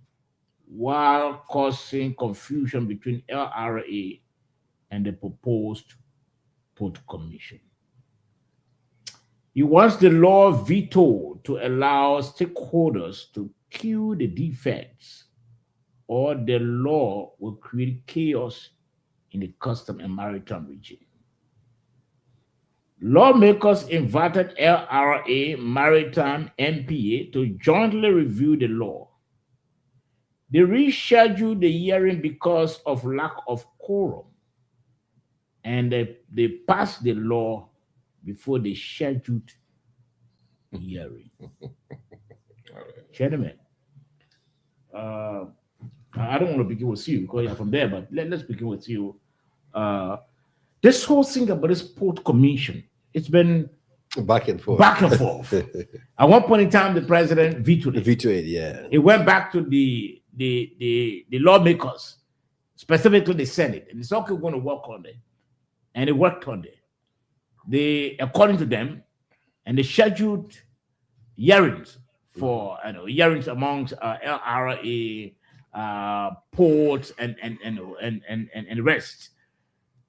while causing confusion between LRA and the proposed Port Commission. He wants the law vetoed to allow stakeholders to cure the defects, or the law will create chaos in the custom and maritime regime. Lawmakers invited LRA, Maritime, MPA to jointly review the law. They rescheduled the hearing because of lack of quorum, and they passed the law before the scheduled hearing. Gentlemen, I don't want to begin with you because you're from there, but let's begin with you. This whole thing about this Port Commission, it's been Back and forth. Back and forth. At one point in time, the president vetoed it. Veto it, yeah. It went back to the lawmakers, specifically the Senate, and it's okay, we're going to work on it. And it worked on it. They, according to them, and they scheduled hearings for hearings amongst LRA, ports, and rest.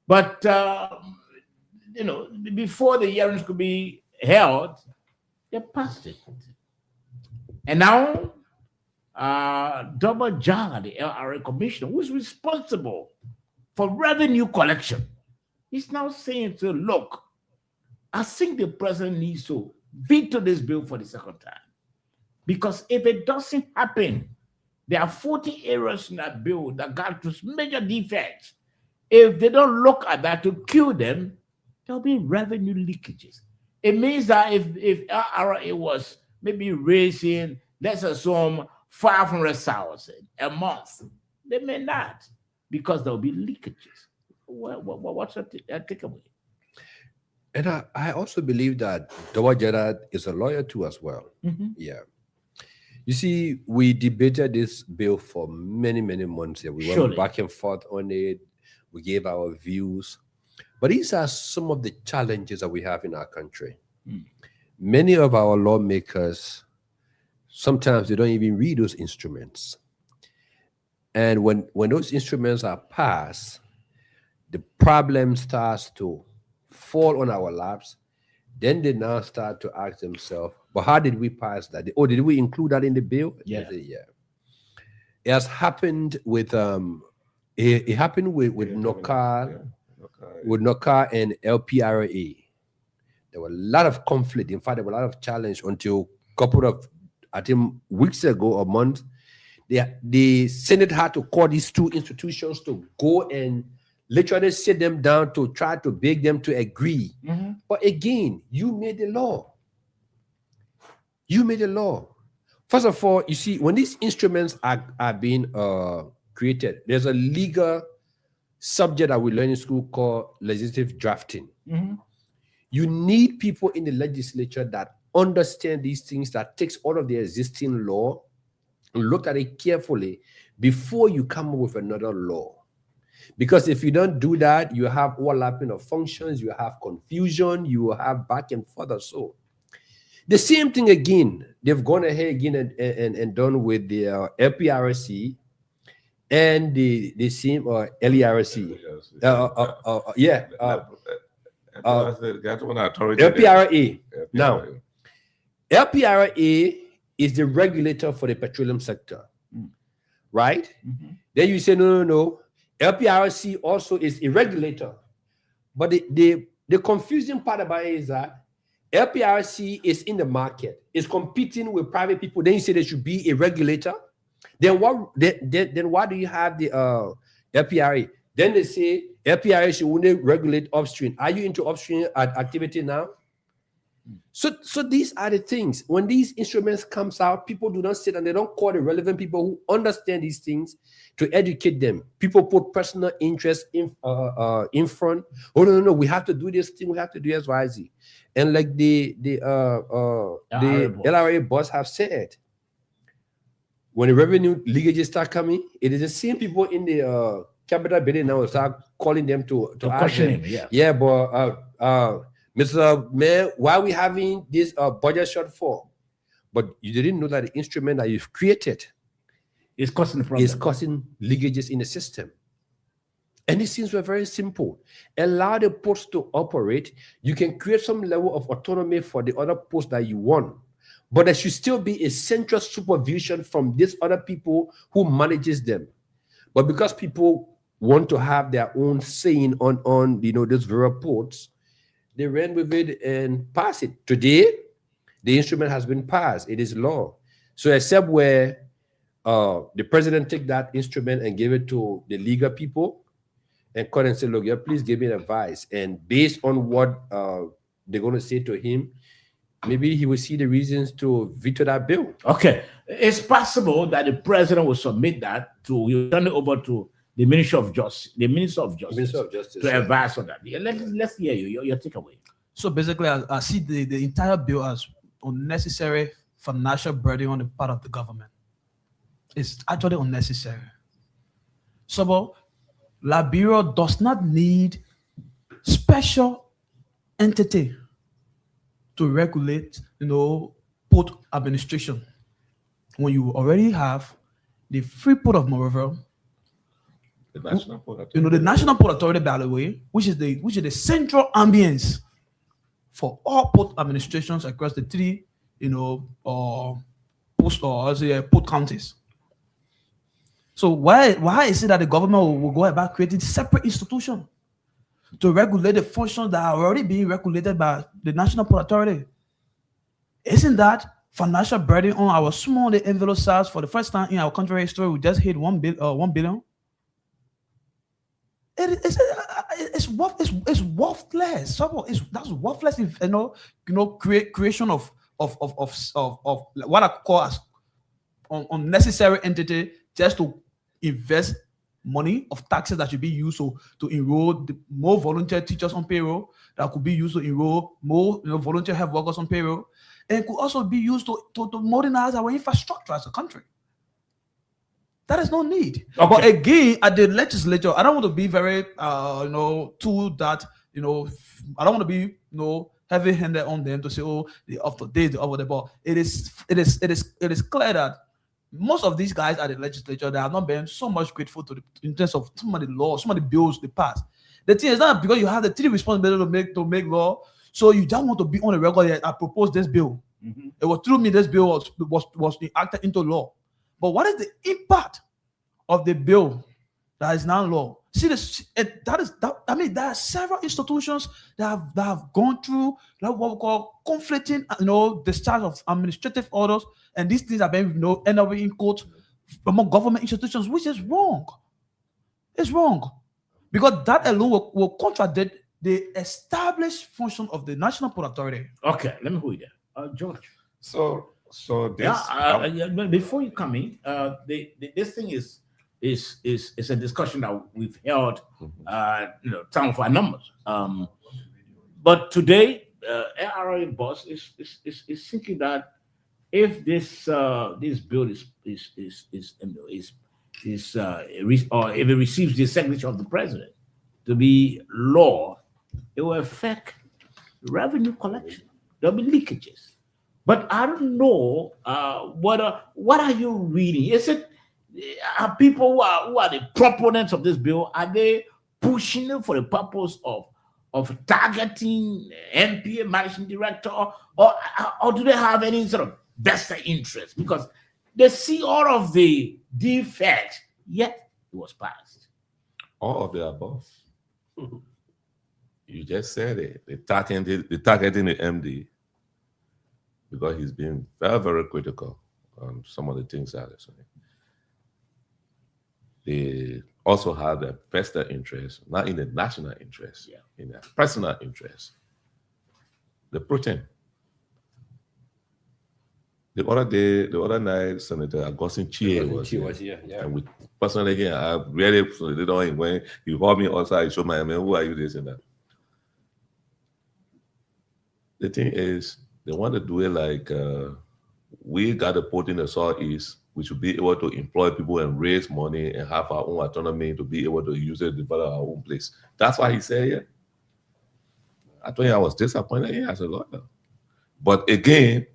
But before the hearings could be held, they passed it. And now, Double Jar, the LRA commissioner, who's responsible for revenue collection, he's now saying to look, I think the president needs to veto this bill for the second time. Because if it doesn't happen, there are 40 areas in that bill that got those major defects. If they don't look at that to cure them, there'll be revenue leakages. It means that if LRA was maybe raising, let's assume, 500,000 a month, they may not, because there'll be leakages. What's your takeaway? And I also believe that Double Jar is a lawyer too as well. Mm-hmm. Yeah. You see, we debated this bill for many, many months. Yeah. We went back and forth on it. We gave our views. But these are some of the challenges that we have in our country. Mm. Many of our lawmakers, sometimes they don't even read those instruments. And when those instruments are passed, the problem starts to fall on our laps. Then they now start to ask themselves, but how did we pass that? Oh, did we include that in the bill? Yeah. Yeah. It has happened with it happened with NOCA, with NOCA and LPRA. There were a lot of conflict. In fact, there were a lot of challenge until a couple of, I think, weeks ago or months. The Senate had to call these two institutions to go and literally sit them down to try to beg them to agree. Mm-hmm. But again, you made the law. You made the law. First of all, you see, when these instruments are being created, there's a legal subject that we learn in school called legislative drafting. Mm-hmm. You need people in the legislature that understand these things, that takes all of the existing law and look at it carefully before you come up with another law. Because if you don't do that, you have overlapping of functions, you have confusion, you have back and forth. So the same thing again, they've gone ahead again and done with the LPRC and the same LERC. LPRA. Now, LPRA is the regulator for the petroleum sector, right? Mm-hmm. Then you say, no. LPRC also is a regulator. But the confusing part about it is that LPRC is in the market, is competing with private people. Then you say they should be a regulator. Then why do you have the LPRA? Then they say LPRA should only regulate upstream. Are you into upstream activity now? So these are the things. When these instruments comes out, people do not sit and they don't call the relevant people who understand these things to educate them. People put personal interest in front. Oh no, we have to do this thing. We have to do X, Y, Z. And like the LRA boss have said, when the revenue leakages start coming, it is the same people in the capital building now start calling them to question him. Yeah, but Mr. Mayor, why are we having this budget shortfall? But you didn't know that the instrument that you've created is causing the problem. Is causing leakages in the system. And these things were very simple. Allow the post to operate. You can create some level of autonomy for the other post that you want. But there should still be a central supervision from these other people who manages them. But because people want to have their own saying on these very ports, they ran with it and passed it. Today, the instrument has been passed. It is law. So except where the president take that instrument and give it to the legal people and call and say, look, yeah, please give me advice. And based on what they're going to say to him, maybe he will see the reasons to veto that bill. Okay. It's possible that the president will submit that to turn it over to the Minister of Justice, to advise on that. Let's hear your takeaway. So basically, I see the entire bill as unnecessary financial burden on the part of the government. It's actually unnecessary. So, Liberia does not need special entity to regulate, port administration. When you already have the Free Port of Monrovia, The National Port the National Port Authority, by the way, which is the central ambience for all port administrations across the three, port counties. So why is it that the government will go about creating separate institutions to regulate the functions that are already being regulated by the National Port Authority? Isn't that financial burden on our small envelope size? For the first time in our country history, we just hit 1 billion. It's worthless. That's worthless. Creation of what I call as unnecessary entity just to invest money of taxes that should be used to enroll more volunteer teachers on payroll, that could be used to enroll more volunteer health workers on payroll, and could also be used to modernize our infrastructure as a country. That is no need. Okay. But again, at the legislature, I don't want to be very, I don't want to be, heavy-handed on them to say, oh, the up to date, the over the ball. It is clear that most of these guys at the legislature, they have not been so much grateful in terms of some of the laws, some of the bills they passed. The thing is not because you have the three responsibility to make law, so you just want to be on the record. I proposed this bill. Mhm. It was through me this bill was enacted into law. But what is the impact of the bill that is now law? See, there are several institutions that have gone through what we call conflicting, discharge of administrative orders, and these things have been, end up in court among government institutions, which is wrong. It's wrong because that alone will contradict the established function of the National Port Authority. Okay, let me hold you there. George. So this. Yeah, before you come in, this thing is a discussion that we've held, time for our numbers. But today, ARA boss is thinking that if this bill or if it receives the signature of the president to be law, it will affect revenue collection. There'll be leakages. But I don't know what are you reading? Is it are people who are the proponents of this bill, are they pushing it for the purpose of targeting NPA managing director, or do they have any sort of vested interest? Because they see all of the defects, yet it was passed. All of the above. You just said it. They're targeting the MD because he's been very, very critical on some of the things that are saying. They also have a vested interest, not in the national interest, in their personal interest. The protein. The other night, Senator Augustine Chie was here. Yeah. And we personally, again, I really don't when you call me outside, you show my man, who are you, this and that. The thing is, they want to do it like we got to put in the Southeast. We should be able to employ people and raise money and have our own autonomy to be able to use it, develop our own place. That's why he said, yeah. I told you I was disappointed as a lawyer. But again,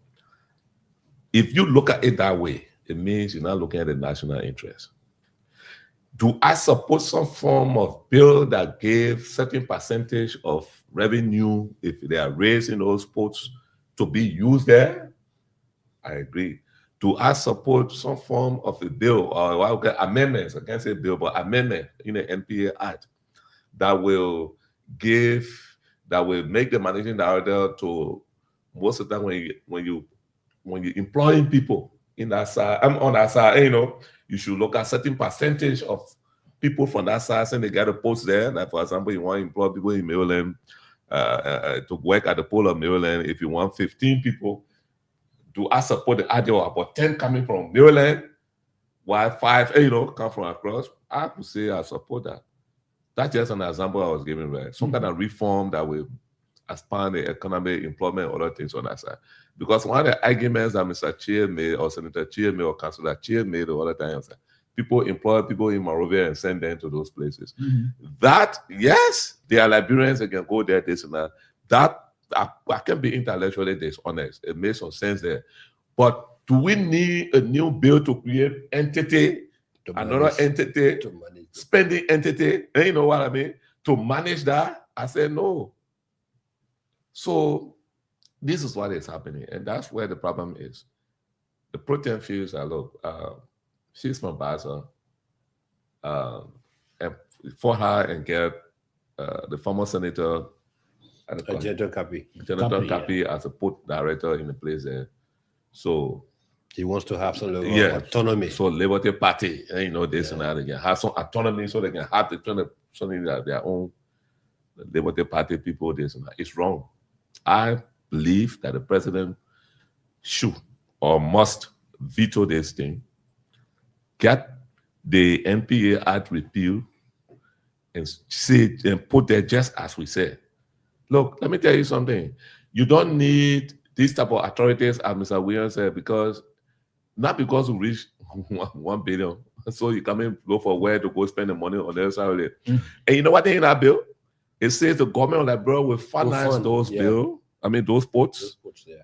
if you look at it that way, it means you're not looking at the national interest. Do I support some form of bill that gave certain percentage of revenue if they are raising those ports to be used there? I agree. Do I support some form of a bill or amendments? I can't say bill, but amendment in the NPA Act that will make the managing director to most of the time when you employing people in that side, on that side, you should look at certain percentage of people from that side and they get a post there. Like for example, you want to employ people in Maryland to work at the Port of Maryland. If you want 15 people, do I support the idea of about 10 coming from Maryland, while 5, come from across? I could say I support that. That's just an example I was giving, right? Some kind of reform that will expand the economy, employment, other things on that side. Because one of the arguments that Mr. Chair made, or Senator Chair made, or Councillor Chair made the other time, people employ people in Monrovia and send them to those places. That, yes, they are Liberians, they can go there, this and that. That I can be intellectually dishonest. It makes some sense there. But do we need a new bill to create entity, another entity, spending entity, and you know what I mean, to manage that? I said no. So this is what is happening, and that's where the problem is. The protein feels that, look, she's from Basel, and for her and get the former senator, General Kapi. Jonathan Kapi as a port director in the place there. So he wants to have some level of autonomy. So Liberty Party, you know, this and that again, have some autonomy so they can have something that their own Liberty Party people, this and that. It's wrong. I believe that the president should or must veto this thing, get the NPA Act repealed, and say and put there just as we said. Look, let me tell you something. You don't need these type of authorities, as Mr. Williams said, because not because we reach 1 billion, so you come in, go for where to go spend the money on the other side of it. And you know what they in that bill? It says the government of Liberia will finance those bills. I mean, those ports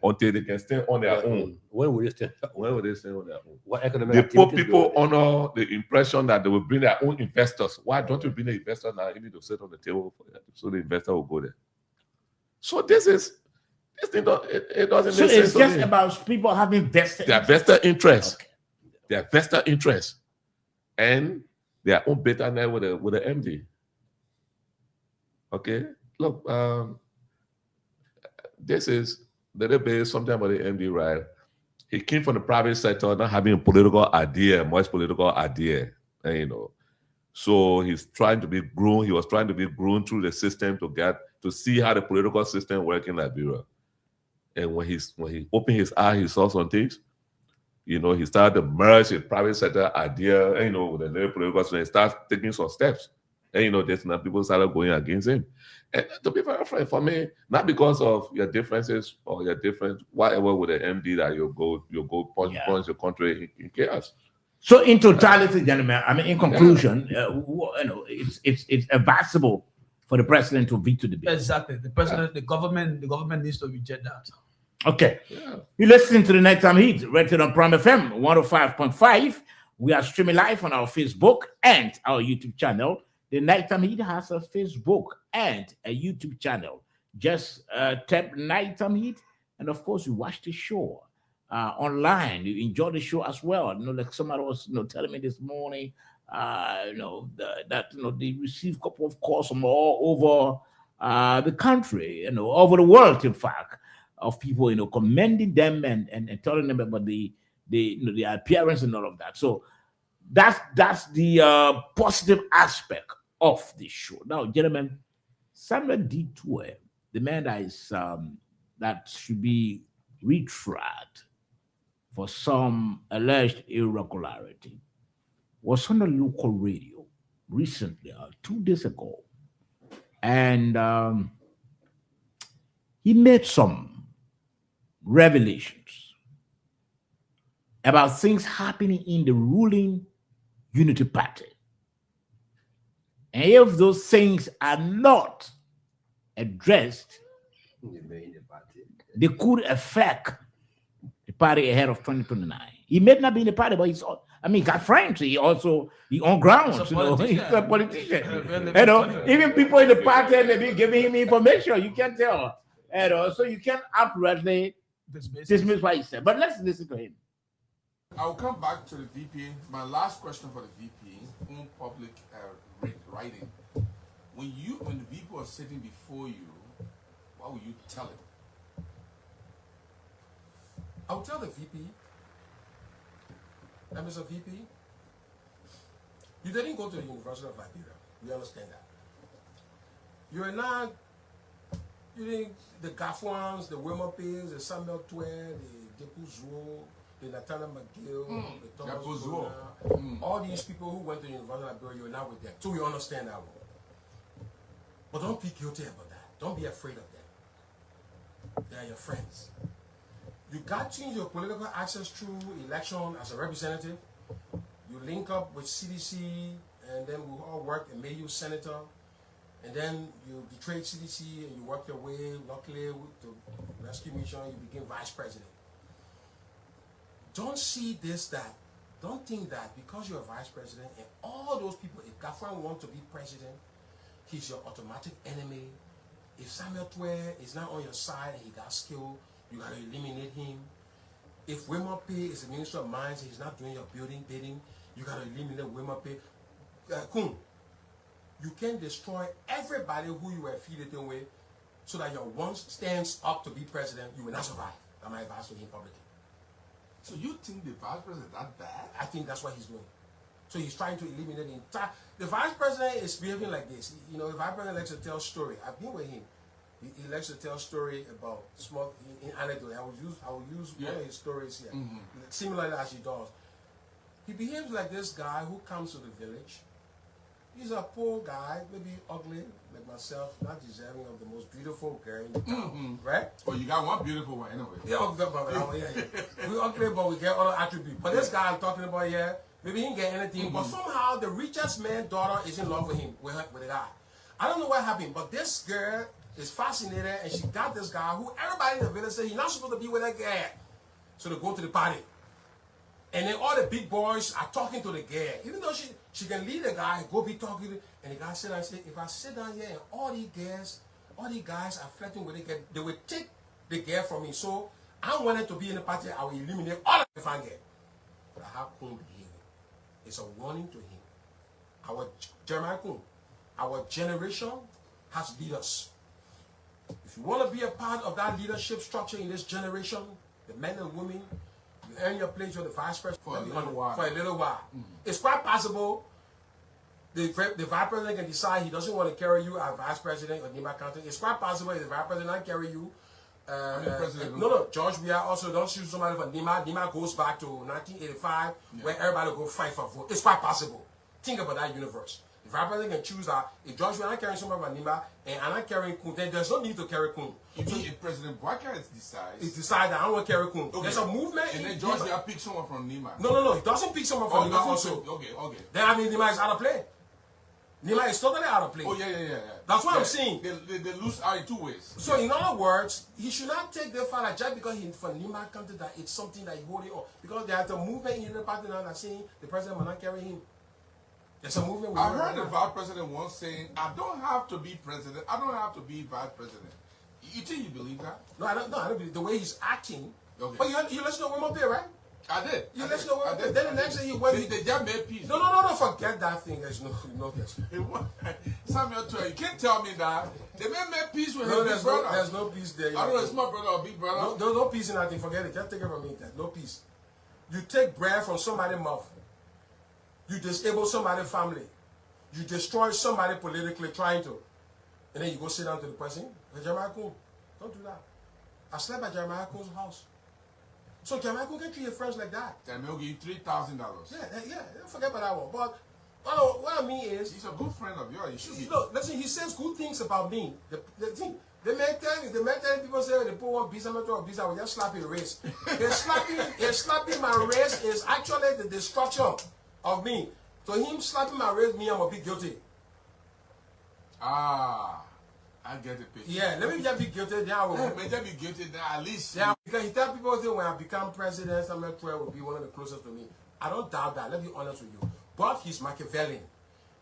until they can stand on their own. When will they stand? When will they stand on their own? What economic they put activities people under the impression that they will bring their own investors. Why don't you bring the investor now? You need to sit on the table for that, so the investor will go there. So this thing, it doesn't so make sense. It's just about people having vested their vested interest. Okay. Their vested interest. And their own bitterness with the MD. Okay? Look, this is a little bit something about the MD, right? He came from the private sector, not having a political idea, much political idea, and, you know. So he's trying to be grown. He was trying to be grown through the system to see how the political system works in Liberia. And when he opened his eye, he saw some things. You know, he started to merge his private sector idea, and, you know, with the little political system. He started taking some steps. And, you know, there's now people started going against him. And to be very frank, for me, not because of your differences or your difference, whatever with the MD that you go punch your country in chaos. So in totality, gentlemen, I mean, in conclusion, you know, it's advisable for the president to veto the bill. Exactly. The president, the government needs to reject that. Okay. Yeah. You're listening to the Nighttime Heat, rated on Prime FM 105.5. We are streaming live on our Facebook and our YouTube channel. The Nighttime Heat has a Facebook and a YouTube channel. Just tap Nighttime Heat, and of course, you watch the show online. You enjoy the show as well. You know, like somebody was, you know, telling me this morning, you know, that you know they receive a couple of calls from all over the country, you know, over the world, in fact, of people, you know, commending them and telling them about the you know, the appearance and all of that. So that's the positive aspect of the show. Now, gentlemen, Samuel Detour, the man that is that should be retried for some alleged irregularity, was on the local radio recently, 2 days ago, and he made some revelations about things happening in the ruling Unity Party. And if those things are not addressed, they could affect the party ahead of 2029. He may not be in the party, but he got friends. He also, he on ground. You know, he's a politician. You know, even people in the party, they've been giving him information. You can't tell. You know, so you can't outrightly dismiss what he said. But let's listen to him. I'll come back to the VP. My last question for the VP on public writing. When the VP was sitting before you, what would you tell him? I'll tell the VP, Mr. VP, you didn't go to the University of Liberia. We understand that. You are not, the Gafuans, the Wilmer Paynes, the Samuel Twain, the Depuzo, the Nathaniel McGill, the Thomas Zona, all these people who went to the University of Liberia, you're not with them. So we understand that one. But don't be guilty about that. Don't be afraid of that. they are your friends. You got your political access through election as a representative. You link up with CDC, and then we all work and made you senator. And then you betrayed CDC and you worked your way, luckily, with the rescue mission, you became vice president. Don't see this, that. Don't think that because you're a vice president and all those people, if Gafran wants to be president, he's your automatic enemy. If Samuel Twe is not on your side and he got skill, you got to eliminate him. If Wimape is the Minister of Mines and he's not doing your building bidding, you got to eliminate Wimape. Kun, you can destroy everybody who you were affiliated with so that your one stands up to be president, you will not survive. That's my advice to him publicly. So you think the vice president that bad? I think that's what he's doing. So he's trying to eliminate the entire. The vice president is behaving like this. You know, the vice president likes to tell story. I've been with him. He likes to tell story about small in anecdote. I will use one of his stories here, similarly as he does. He behaves like this guy who comes to the village. He's a poor guy, maybe ugly, like myself, not deserving of the most beautiful girl in the town, right? Oh, you got one beautiful one anyway. Yeah, we're ugly, but we get other attributes. But this guy I'm talking about here, maybe he didn't get anything, but somehow the richest man's daughter is in love with him, with the guy. I don't know what happened, but this girl is fascinated, and she got this guy who everybody in the village said he's not supposed to be with that guy. So they go to the party. And then all the big boys are talking to the girl. Even though she can lead the guy, go be talking to him, and the guy sit down and say, if I sit down here and all these guys are flirting with the girl, they will take the girl from me. So I wanted to be in the party, I will eliminate all of the fan girl. But how Kun behaving? It's a warning to him. Jeremiah Kun, our generation has leaders. If you want to be a part of that leadership structure in this generation, the men and women, you earn your place, you're the vice president For a little while. It's quite possible the vice president can decide he doesn't want to carry you as vice president of Nima County. It's quite possible if the vice president not carry you. George, we are also don't choose somebody for Nima. Nima goes back to 1985 where everybody go fight for vote. It's quite possible. Think about that universe. If vice president can choose that, if George, we are not carrying somebody for Nima and I'm not carrying Kun, then there's no need to carry Kun. If President Bouakai decides, he decides that I don't want to carry Kun. Okay. There's a movement. And then George will pick someone from Nima. No. He doesn't pick someone from Nima also. Okay. Then I mean Nima is out of play. Nima is totally out of play. Oh, yeah. That's what I'm saying. They lose out in two ways. So in other words, he should not take the fact that just because he's from Nima County that it's something that he holding on. Because there's a movement in the party now that's saying the president will not carry him. There's a movement. I heard the vice president once saying, I don't have to be president. I don't have to be vice president. You think you believe that? No, I don't believe the way he's acting. Okay. But you listen to Wim there, right? I did. You listen to Wim there. Then the next thing he went. They just made peace. No, forget that thing. There's no yes. Samuel Twe, you can't tell me that. They made peace with No, his big brother. there's no peace there. I don't know, it's my brother or big brother. There's no peace in that thing. Forget it. Just take it from me. There's no peace. You take bread from somebody's mouth. You disable somebody's family. You destroy somebody politically trying to. And then you go sit down to the person. Jeremiah Kun, don't do that. I slept at Jeremiah Kun's house. So Jeremiah Kun can treat your friends like that. Then they'll give you $3,000. Yeah, don't forget about that one. But what I mean is, he's a good friend of yours. You should be. Look, listen, he says good things about me. The thing, the mentality people say they put one visa or visa, will just slap your wrist. They're slapping my wrist is actually the destruction of me. So him slapping my wrist, me, I'm a bit guilty. I get the picture. Yeah, let me just be guilty. Then I will. Let me just be guilty. Then at least. Yeah, because he tell people say when I become president, Samuel Twe will be one of the closest to me. I don't doubt that. Let's be honest with you. But he's Machiavellian.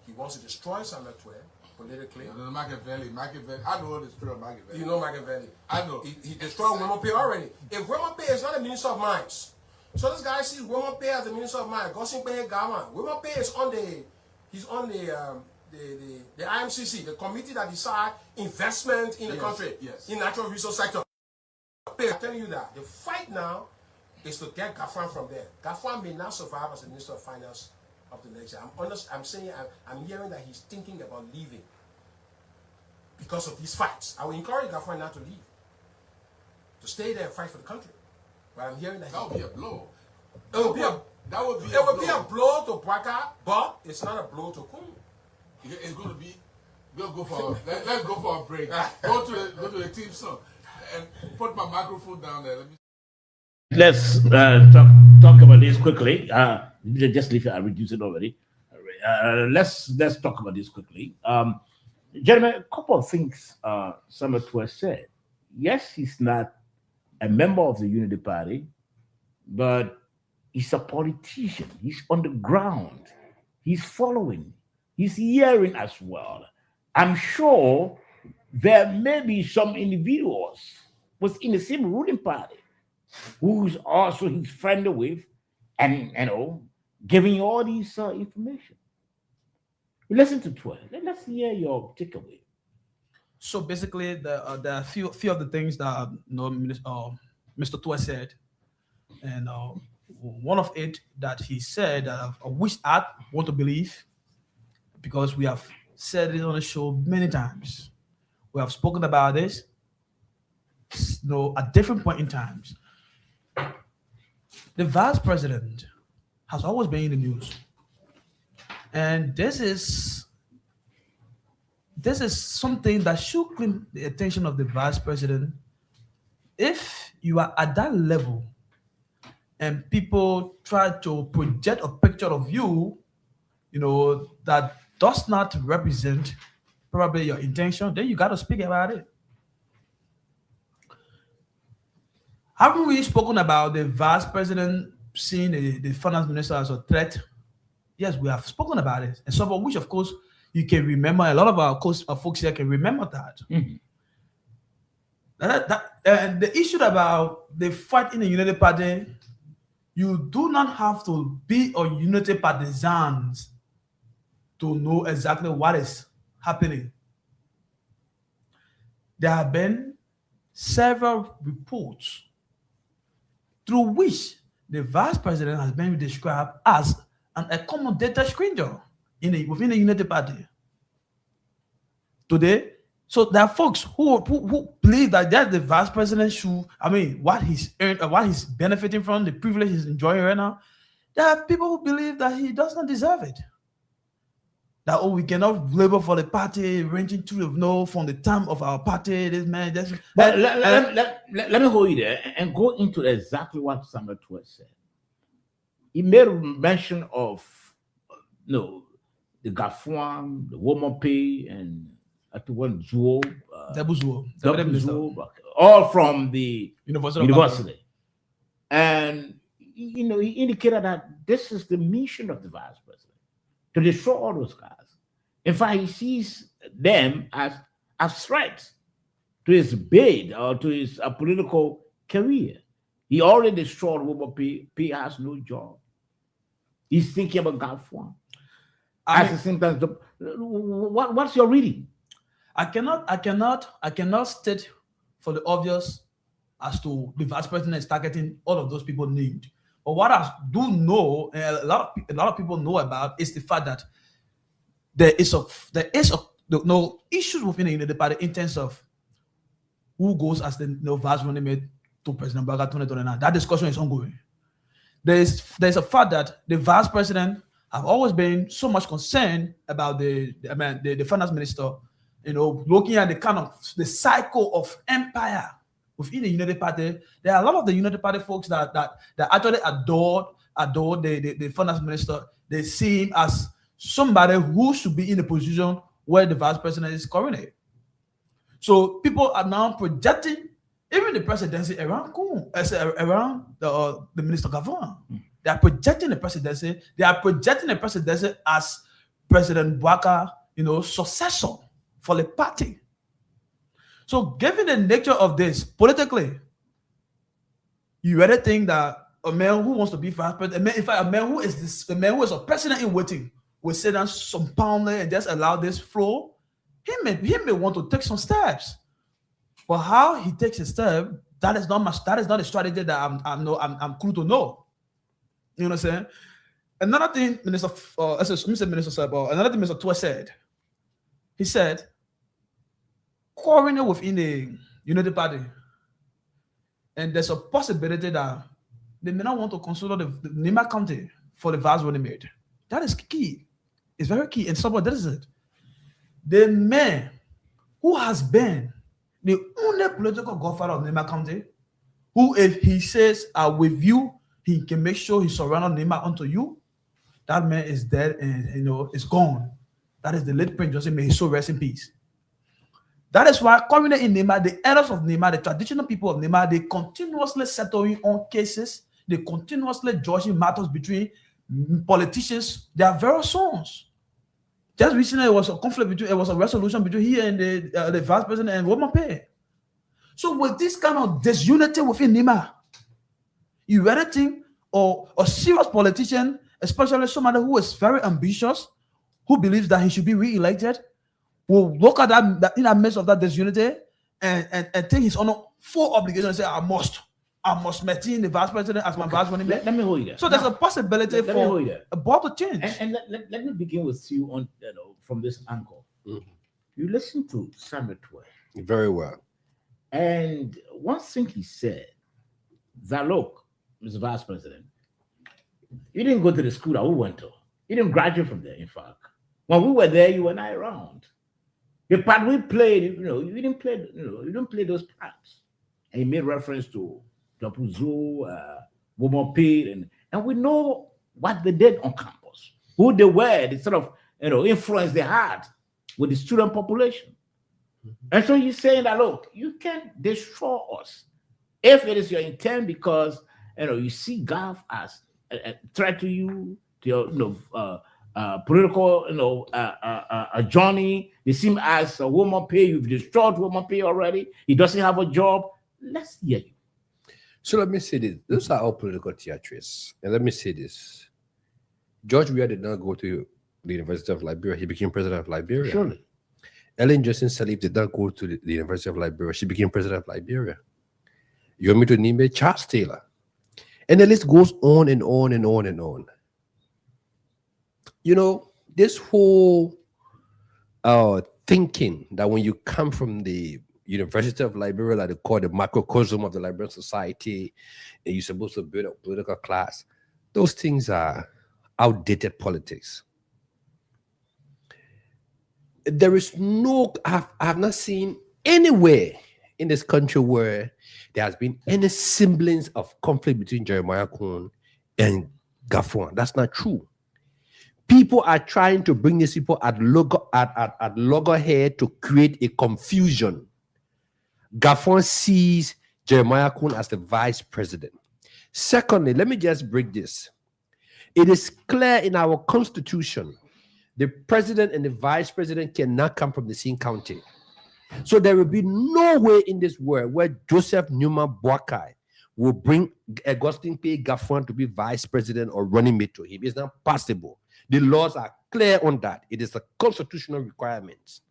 He wants to destroy Samuel Twe politically. No, Machiavelli. I know the story of Machiavelli. You know Machiavelli. I know. He destroyed Wimape already. If Wimape is not a minister of mines, so this guy sees Wimape as the minister of mines. Gosimpe Gama. Wimape is on the IMCC, the committee that decide investment in the country, in natural resource sector. I'm telling you that the fight now is to get Gafran from there. Gafran may not survive as the minister of finance of the next year. I'm hearing that he's thinking about leaving because of these fights. I will encourage Gafran not to leave, to stay there and fight for the country. But I'm hearing that would be a blow. It would be a blow to Bouakai, but it's not a blow to Kun. It's going to be. Let's go for a break. Go to the team song. and put my microphone down there. Let me. Let's talk about this quickly. Just leave it. I reduced it already. Let's talk about this quickly. Gentlemen, a couple of things Samuel Twer said. Yes, he's not a member of the Unity Party, but he's a politician. He's on the ground. He's following. He's hearing as well. I'm sure there may be some individuals within the same ruling party who's also he's friendly with, and giving you all these information. Listen to Twer. Let's hear your takeaway. So basically, there are few of the things that Mr. Twer said, and one of it that he said that I wish I want to believe, because we have said it on the show many times. We have spoken about this, at different point in times. The vice president has always been in the news, and this is something that should claim the attention of the vice president. If you are at that level and people try to project a picture of you, that does not represent probably your intention, then you got to speak about it. Haven't we spoken about the vice president seeing the finance minister as a threat? Yes, we have spoken about it. And some of which, of course, you can remember. A lot of our folks here can remember that. Mm-hmm. And the issue about the fight in the Unity Party, you do not have to be a Unity partisans to know exactly what is happening. There have been several reports through which the vice president has been described as an accommodated stranger within the Unity Party. Today, so there are folks who believe that the vice president should, what he's earned, what he's benefiting from, the privilege he's enjoying right now. There are people who believe that he does not deserve it. That we cannot labor for the party, ranging to from the time of our party. This man, this. But let me hold you there and go into exactly what Samuel Twer said. He made mention of the Gafuan, the Womope, and at one Zuo, all from the university. And he indicated that this is the mission of the vice president, to destroy all those guys. In fact, he sees them as threats to his bid or to his political career. He already destroyed Womope. P has no job. He's thinking about Gafuan. At the same time, what's your reading? I cannot state for the obvious as to the vice president is targeting all of those people named. But what I do know, and a lot of people know about, is the fact that there is no issues within the Unity Party in terms of who goes as the vice running mate to President Baga 2029. That discussion is ongoing. There's a fact that the vice president have always been so much concerned about the finance minister, looking at the cycle of empire within the Unity Party. There are a lot of the Unity Party folks that actually adore the finance minister. They see him as somebody who should be in a position where the vice president is currently. So people are now projecting even the presidency around the Minister Gafuan. They are projecting the presidency. They are projecting the presidency as President Bouaka, successor for the party. So, given the nature of this politically, you really think that a man who wants to be vice president, in fact, a man who is a president in waiting, will sit down some poundly and just allow this flow? He may want to take some steps, but how he takes a step, that is not a strategy that I'm cool to know. You know what I'm saying? Another thing, Minister Twer said, he said, quarreling within the Unity Party, and there's a possibility that they may not want to consider the Nima County for the vice running mate. That is key. It's very key. And someone that is it. The man who has been the only political godfather of Nema County, who if he says with you, he can make sure he surrounded Nema unto you, that man is dead and is gone. That is the late Prince Joseph, may his soul rest in peace. That is why community in Nema, the elders of Nema, the traditional people of Nema, they continuously settling on cases, they continuously judging matters between politicians, their various sons. Just recently, it was a conflict between, it was a resolution between he and the vice president and Roman Pay. So with this kind of disunity within Nema, you rather think or a serious politician, especially somebody who is very ambitious, who believes that he should be re-elected, will look at that in the midst of that disunity and take his own full obligation and say, I must maintain the vice president as my vice president. Let me hold you there. So there's a possibility for a ball to change. And let me begin with you on from this angle. Mhm. You listen to Samuel Twe, Very well. and one thing he said that look, Mr. Vice President, you didn't go to the school that we went to. You didn't graduate from there, in fact. When we were there, you were not around. The part we played, you didn't play those parts. And he made reference to Japuzo, Womo Pete, and we know what they did on campus, who they were, the sort of influence they had with the student population. And so you're saying that look, you can't destroy us if it is your intent because you see Gaff as a threat to you, to your political journey. They seem as a woman pay. You've destroyed woman pay already. He doesn't have a job. Let's hear you. So let me say this. Those are all political theatrics. And let me say this. George Weah did not go to the University of Liberia. He became president of Liberia. Surely. Ellen Johnson Sirleaf did not go to the University of Liberia. She became president of Liberia. You want me to name it? Charles Taylor. And the list goes on and on and on and on. This whole thinking that when you come from the University of Liberia, like they call the microcosm of the Liberian society, and you're supposed to build a political class, those things are outdated politics. There is I have not seen anywhere in this country where there has been any semblance of conflict between Jeremiah Coon and Gaffron. That's not true. People are trying to bring these people at loggerhead to create a confusion. Gaffron sees Jeremiah Coon as the vice president. Secondly, let me just break this. It is clear in our constitution, the president and the vice president cannot come from the same county. So there will be no way in this world where Joseph Newman Boakai will bring Augustine P. Gaffron to be vice president or running mate to him. It's not possible. The laws are clear on that. It is a constitutional requirement.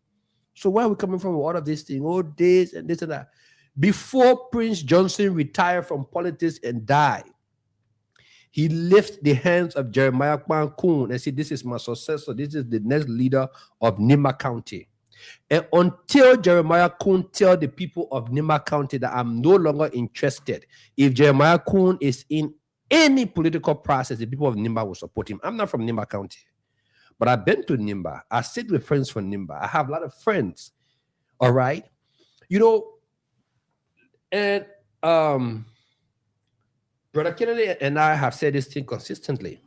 So where are we coming from with all of this thing? Oh, this and this and that. Before Prince Johnson retired from politics and died, he lifted the hands of Jeremiah Coon and said, this is my successor. This is the next leader of Nema County. And until Jeremiah Coon tell the people of Nema County that I'm no longer interested, if Jeremiah Coon is in any political process, the people of Nimba will support him. I'm not from Nimba County, but I've been to Nimba. I sit with friends from Nimba. I have a lot of friends. All right. And Brother Kennedy and I have said this thing consistently.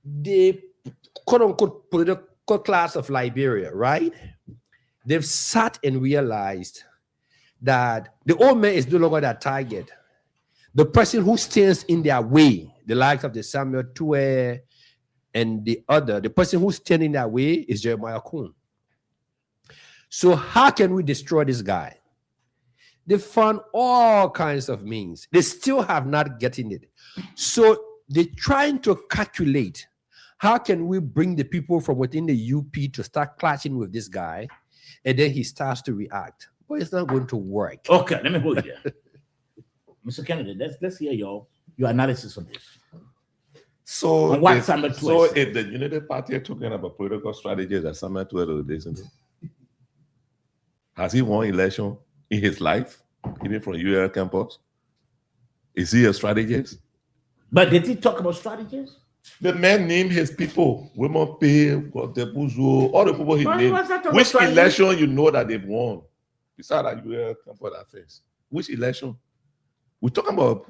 The quote-unquote political class of Liberia, right? They've sat and realized that the old man is no longer their target. The person who stands in their way, the likes of the Samuel Twe and the person who's standing in their way is Jeremiah Coon. So how can we destroy this guy? They found all kinds of means. They still have not gotten it. So they're trying to calculate how can we bring the people from within the UP to start clashing with this guy, and then he starts to react. But it's not going to work. Okay, let me hold you there. Mr. Kennedy, let's hear your analysis on this. So if the Unity Party are talking about political strategies that Samuel Twe isn't it? Has he won election in his life, even from UL campus? Is he a strategist? But did he talk about strategies? The man named his people, Women Pay, Debuzo, all the people he named. Which strategy? election you know that they've won? Besides that, you come for that face. Which election? You talking about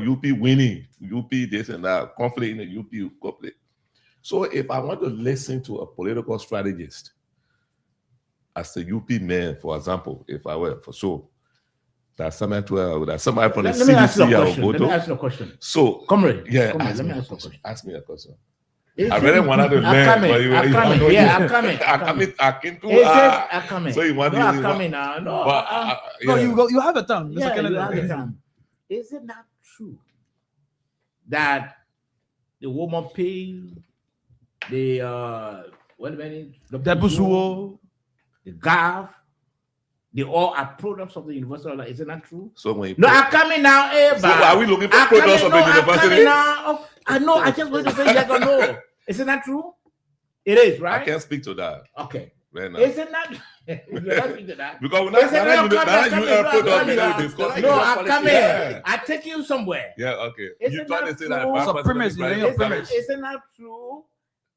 UP winning, UP this and that, conflict in the UP conflict. So if I want to listen to a political strategist as a UP man, for example, if I were for sure, that's somebody from the Let me ask you a CDC question. Let me ask you a question. So Comrade, yeah, comrade, let me ask you a question. Ask me a question. Is I it- really wanted to learn, Akame, but you Akame, yeah, Akame, Akame. Is it Akame? So you want no, to Akame now? No, but, No, yeah. you have a time. Mr. yeah, Kennedy. you have the time. Is it not true that the woman pay the what do I mean? The Debusuo. the GAV, they all are products of the University of Life. Is it not true? So when you No, pay- Akame now, eh, so are we looking for products of the university? Akame now. Oh, I know. I just want to say yes or no. Is it not true? It is, I right? can't speak to that Okay. right now. Is it not? You're not speaking to that. Because we're not, Is it now not you Akame, product Akame, we Akame, discussing. No, your Akame. policy. Yeah. I take you somewhere. Yeah, okay. Is You it trying not to say that true? vice So president premise, is you lay very your Is it, premise. is it not true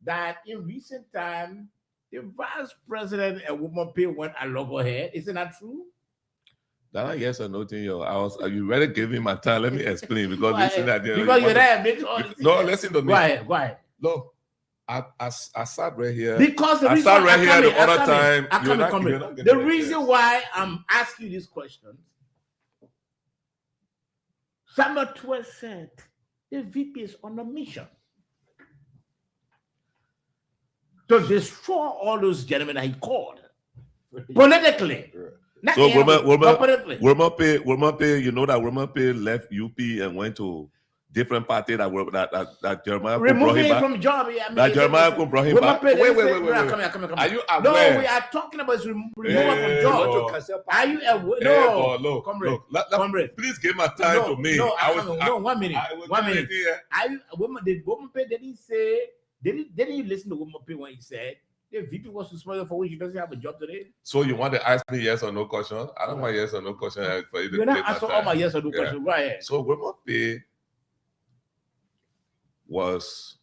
that in recent time the vice president and woman pay went a loggerhead? Is it not true? That I yes or no thing, yo. You ready to give me my time? Let me explain because Go listen ahead. that there. Because you're there. Make all the No, things. listen to me. Go ahead. Go ahead. Look, I sat right here. Because the I reason sat right here the other Akame, time. Akame, You're not Akame. getting The it, reason yes. why I'm asking you this question, Samuel Twelve said the VP is on a mission to destroy all those gentlemen that he called politically. Not So him, but politically. Wilmer, you know that Wilmer left UP and went to different party that Jeremiah Cook brought Removing him him back. from job. I mean, That Jeremiah Cook brought him back. Wait. Come. Are you No, aware? we are talking about his removal Hey, from Lord. job. Are you aware? Hey, No, boy, look, comrade. look, please give my time to me. No, I was, no, 1 minute. I was 1 telling minute. you here. Are you woman? Did woman pay? Did he say? Didn't you listen to woman pay when he said the VP was responsible for which he doesn't have a job today? So you want to ask me yes or no question? I don't want yes or no question for you to You're take not my answering time. all my yes or no Yeah. questions. Go ahead. So Wilmer Pay was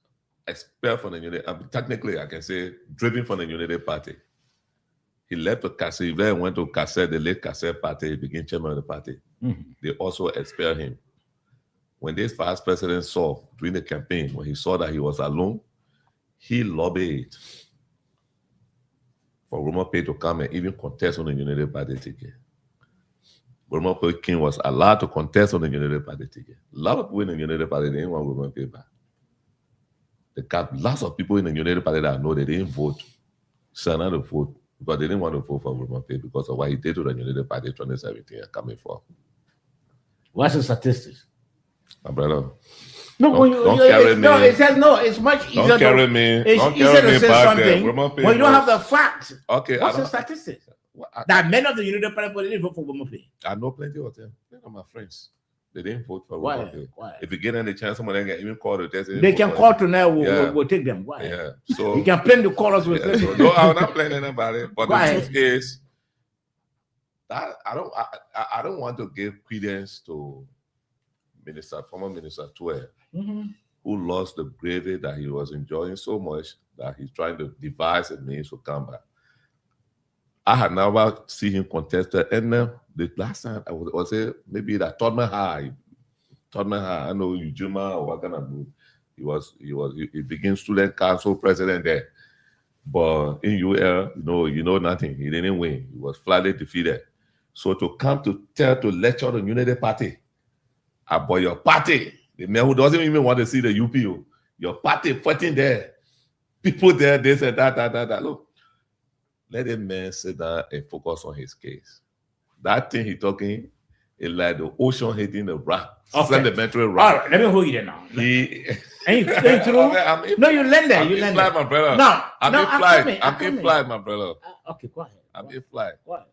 expelled from the unit. Technically, I can say driven from the Unity Party. He left the Cassette, he then went to Cassette, the late Cassette Party, he became chairman of the party. They also expelled him. When this vice president saw during the campaign, when he saw that he was alone, he lobbied for Wilmer Pay to come and even contest on the Unity Party ticket. Wilmer Pay King was allowed to contest on the Unity Party ticket. A lot of people in the Unity Party didn't want Wilmer Pay back. They got lots of people in the Unity Party that know they didn't vote, so not to vote, because they didn't want to vote for Wilmer Pay because of what he did to the Unity Party 2017 and coming for. What's the statistics? My brother. No, Don't carry me. no, it says no. It's much easier. Don't carry me. It's Don't easier carry to me say back there. something Wilmer Pay when you don't was- have the facts. Okay, What's I the don't- statistics? I- That many of the Unity Party people didn't vote for woman pay. I know plenty of them. They're not my friends. They didn't vote for Why? Wilmer Pay. Why? If you get any chance, someone can even call the test. They can call tonight. Yeah. We'll take them. Why? Yeah. So You can plan to call us with. yeah, so no, I'm not playing anybody. But Go the ahead. truth is that I don't want to give credence to former Minister Twelve, Mhm. who lost the gravy that he was enjoying so much that he's trying to devise a means to come back. I had never seen him contested, and the last time I was maybe that Tottenham High. I know Ujuma or what kind of move. He became student council president there. But in UL, you know nothing. He didn't win. He was flatly defeated. So to come to lecture the Unity Party about your party, the man who doesn't even want to see the UPO, your party fighting there, people there, this and that. Look, let a man sit down and focus on his case. That thing he talking is like the ocean hitting the rock, Okay. sedimentary All rock. right, let me hold you there now. He, And you through? No, you lend there. I'm You in lend flight, there. my brother. No, I'm no, in I'm flight. coming, I'm I'm in coming. flight, my brother. Okay, go ahead. I'm in flight. Go ahead.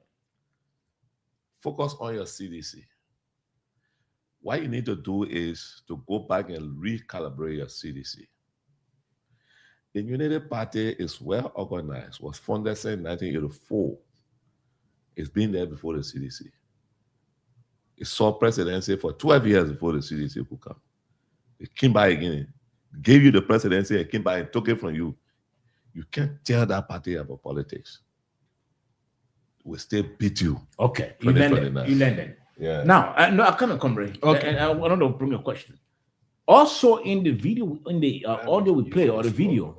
Focus on your CDC. What you need to do is to go back and recalibrate your CDC. The Unity Party is well organized, was founded in 1984. It's been there before the CDC. It saw presidency for 12 years before the CDC could come. It came by again, gave you the presidency, and came by and took it from you. You can't tell that party about politics. will still beat you. Okay, you 2029. landed. You landed. Yeah. Now, no, I can't come, Ray. Okay. And I want to bring a question. Also, in the video, in the audio we play or the video,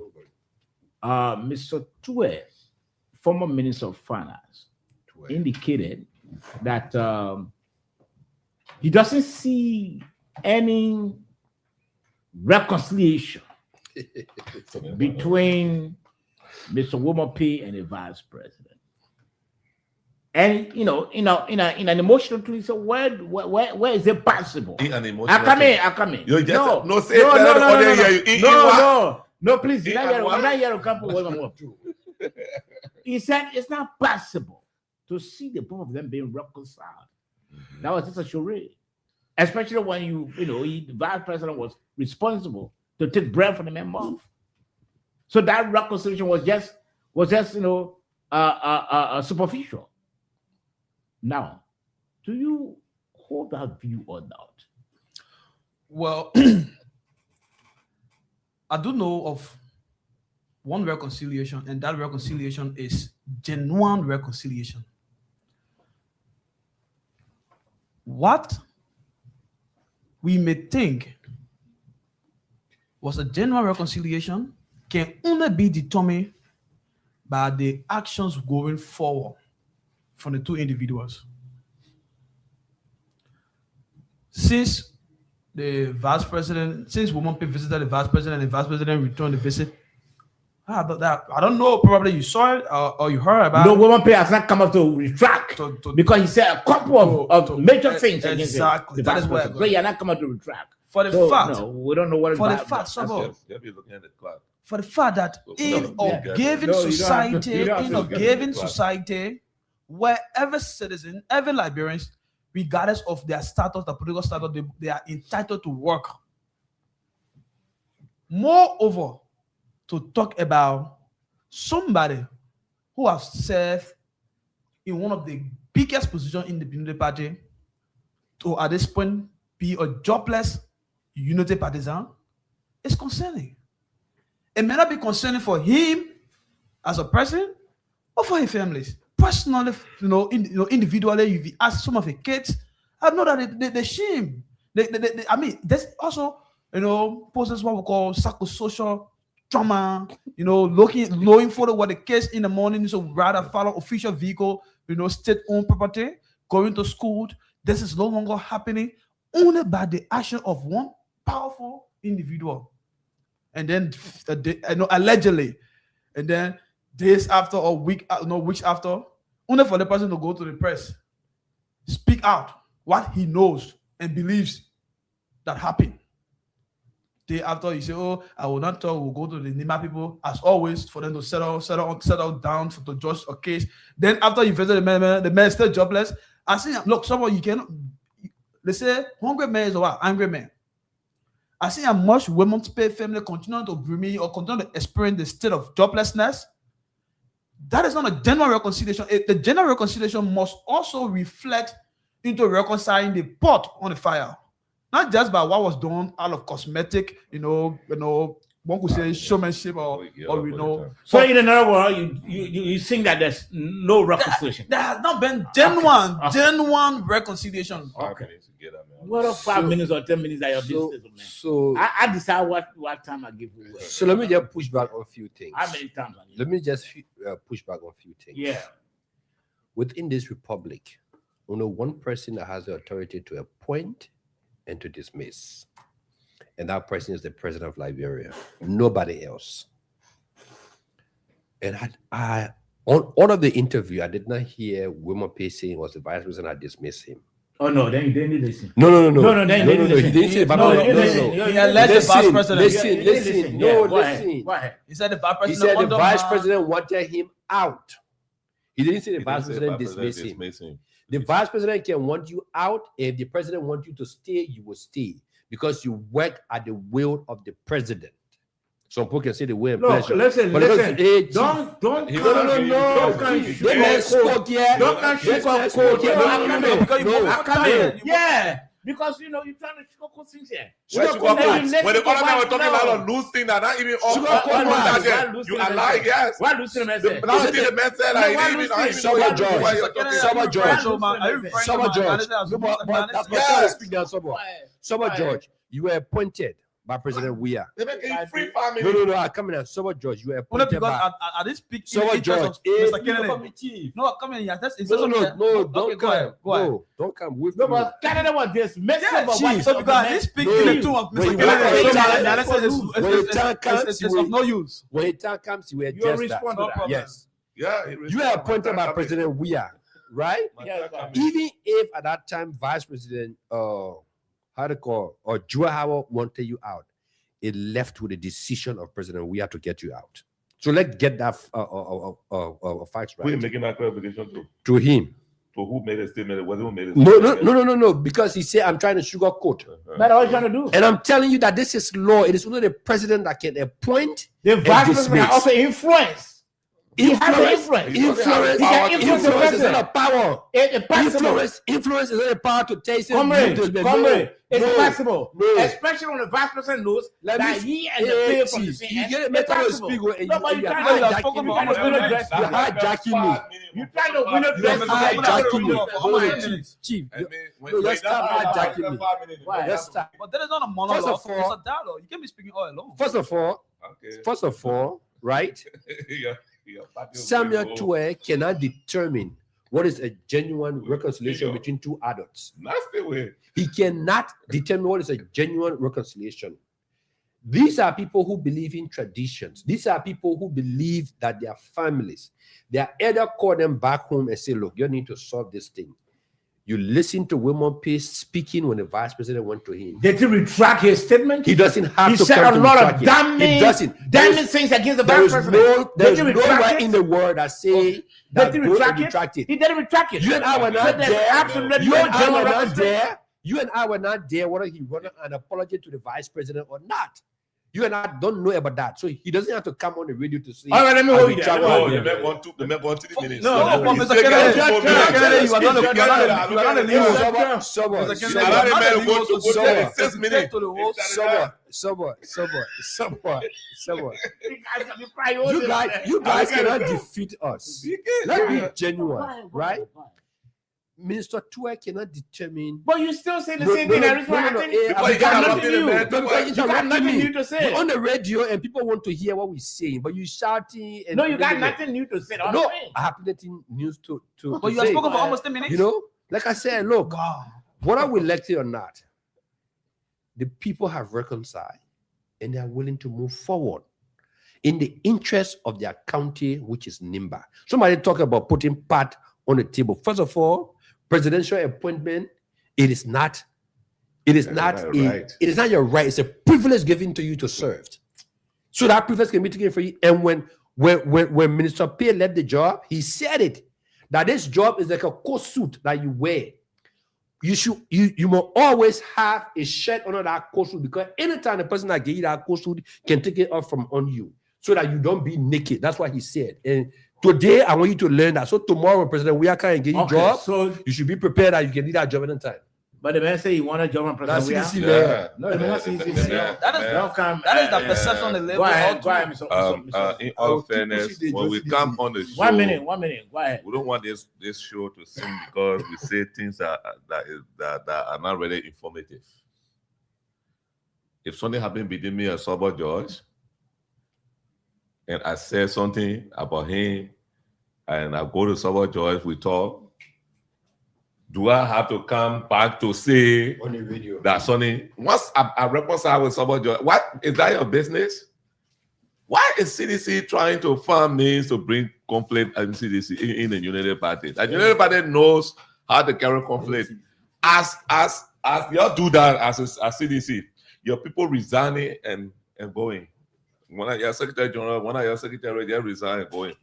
Mr. Tue, former Minister of Finance, indicated that he doesn't see any reconciliation between Mr. Wilmer P. and the vice president. And in an emotional tweet, he said, where is it possible? In an emotional I come in. You just No, no say it. No, please. In You're and one. not here to come for He said it's not possible to see the both of them being reconciled. That was just a charade. Especially when the vice president was responsible to take bread from the man's mouth. So that reconciliation was just superficial. Now, do you hold that view or not? Well, I do know of one reconciliation, and that reconciliation is genuine reconciliation. What we may think was a genuine reconciliation can only be determined by the actions going forward from the two individuals. Since the vice president, since Wilmer P. visited the vice president and the vice president returned the visit, I don't know, probably you saw it or you heard about No, it. Wilmer P. has not come up to retract because he said a couple of major things against exactly. the That vice is where president. So he has not come up to retract. For the So, fact, no, we don't know what for the about- fact, Sabo, You'll be looking at the clock. for the fact that in No, a yeah. given No, you don't have to- society, you don't have in to a get given the clock. society, where every citizen, every Liberian, regardless of their status, their political status, they are entitled to work. Moreover, to talk about somebody who has served in one of the biggest positions in the Unity Party to at this point be a jobless Unity partisan is concerning. It may not be concerning for him as a person or for his families. Personally, individually, if you ask some of the kids, I know that they shame. I mean, there's also, poses what we call psychosocial trauma, looking forward what the kids in the morning, so rather follow official vehicle, state-owned property, going to school. This is no longer happening only by the action of one powerful individual. And then, allegedly, and then days after or weeks after, only for the person to go to the press, speak out what he knows and believes that happened. Day after, you say, "Oh, I will not talk. We'll go to the Nima people as always for them to settle down to judge a case." Then after you visit the man is still jobless. I see, look, someone you cannot. They say hungry man is what? Angry man. I see how much women's pay family continue to bring me or continue to experience the state of joblessness. That is not a general reconciliation. The general reconciliation must also reflect into reconciling the pot on the fire, not just by what was done out of cosmetic, one could say showmanship or. So in another word, you think that there's no reconciliation. There has not been genuine, Okay. genuine reconciliation. Okay. What are 5 minutes or 10 minutes that your business, man? So I decide what time I give you. So let me just push back on a few things. How many times? Let me just push back on a few things. Yeah. Within this republic, only one person that has the authority to appoint and to dismiss. And that person is the president of Liberia. Nobody else. And I on all of the interview, I did not hear Wilmer P. saying was the vice president had dismissed him. Oh no, then didn't listen. No. No, then He didn't say the vice president. He alleged the vice president. Listen. Go ahead. He said the vice He president. said the vice president wanted him out. He didn't say the vice president dismissed him. The vice president can want you out. If the president wants you to stay, you will stay because you work at the will of the president. Some people can say the will and Look, pleasure. listen. Don't. Don't Don't spoke here. Don't come shoot up code. No. Yeah. because you know you're trying to sugarcoat things here. Where Sugarcoat sugarcoat? what? When the other man was talking No. about loose thing that not even all Sugarcoat all what? that there. Why loose You thing are lying, yes. Why losing the The message? last thing the man said, No, like, why he even losing? know Summer what George. you're talking Summer about. George. Summer George. That's my Yes. son speak down, Summer. Summer Why? George, you were appointed by President Weah. They make it free family. No, I come in. Summer George, you were Only appointed because by. I didn't speak Summer in interest of George. Mr. Kennedy. No, come in. That's No, don't Okay, go ahead. come. Go ahead. No, don't come with No, me. but Canada was dismissive Yeah, of chief. what So because I didn't speak in the tune of When Mr. you- Kennedy, when you- the analysis when you time comes, is you of no use. When the time comes, you will You'll just respond that. to that. Yes. Yeah, You are appointed by President Weah, right? Yeah, Even if at that time Vice President or Joe Howard wanted you out, it left with the decision of President Weah to get you out. So let's get that facts We're right making that clarification to him. to who made a statement. It wasn't who made a No, because he said I'm trying to sugarcoat. That's all you're trying to do. And I'm telling you that this is law. It is only the president that can appoint The vice president dismiss. can also influence. He has an influence. Influence He can influence the is not a president. power. It's possible. Influence is not a power to taste it. Comrade, it's possible. No. Especially when the vice president knows Let that me- he and the player from the Chief, same you end. get a It's metal possible. speaker and No, but you you are can't hijacking you me. can't win a dress. You're hijacking me. You trying to win a You're dress. hijacking me. Chief. Chief, I mean, no, let's stop hijacking me. Why? Let's stop. But that is not a monologue. First of all- It's a dialogue. You can't be speaking all alone. First of all, right? Samuel Tue cannot determine what is a genuine reconciliation between two adults. Nasty way. He cannot determine what is a genuine reconciliation. These are people who believe in traditions. These are people who believe that their families, their elder call them back home and say, look, you need to solve this thing. You listen to Wilmot Pace speaking when the vice president went to him. Did he retract his statement? He doesn't have He to said come a to lot of retract it. He doesn't. damning things against the There vice is president. there's Did he retract nowhere it? in the world that say that Did he go retract and it? retract it. He didn't retract it. You and I were So not there's there. absolutely You no and I genuine were not reconciliation. there. You and I were not there whether he wrote an apology to the vice president or not. You and I don't know about that. So he doesn't have to come on the radio to say. All right, let me "I hold you will there. travel Oh, again." the man want 3 minutes. No, He's Mr. taking Kennedy, us 4 Mr. minutes. Kennedy, you are not Mr. a- you are not a- you are not a Kennedy, legal- Someone, Mr. Kennedy, Allow you the are man not to a go legal to society. 6 minutes. To the host. someone. You You guys cannot defeat us. Let's be genuine, right? Minister Tue cannot determine. But you still say the No, same no, thing. no, There is no, no, nothing. no, You you got can't nothing interrupt new. the man. You got nothing new to say. We're on the radio and people want to hear what we're saying, but you shouting. And No, you got nothing new to say. No, I have nothing news to But you have say. spoken for almost 10 minutes. You know, like I said, look, Wow. whether we elect it or not, the people have reconciled and they are willing to move forward in the interest of their county, which is Nimba. Somebody talk about putting part on the table. First of all, presidential appointment, it is not your right. It's a privilege given to you to serve. So that privilege can be taken for you. And when Minister Pay left the job, he said it, that this job is like a coat suit that you wear. You must always have a shirt under that coat suit, because anytime the person that gave you that coat suit can take it off from on you, so that you don't be naked. That's what he said. And today I want you to learn that. So tomorrow when President Weah can get you job, So, you should be prepared that you can do that job anytime. but the man say he wanted German That's president. CDC We law. are- No, the man say he's That is- Don't come. That is the perception they live Go ahead, with. go ahead, Mr. In all fairness, when we come on the show, 1 minute. Go ahead. we don't want this show to seem because we say things that are not really informative. If something happened between me and Sober George, and I say something about him, and I go to Sober George, we talk, do I have to come back to say On the radio. that something? Once I reconcile with Sober George, what is that your business? Why is CDC trying to find means to bring conflict in CDC in the United Party? The United Party knows how to carry conflict. As y'all do that as CDC, your people resigning and going. One of your secretary general, one of your secretary, they resign and going.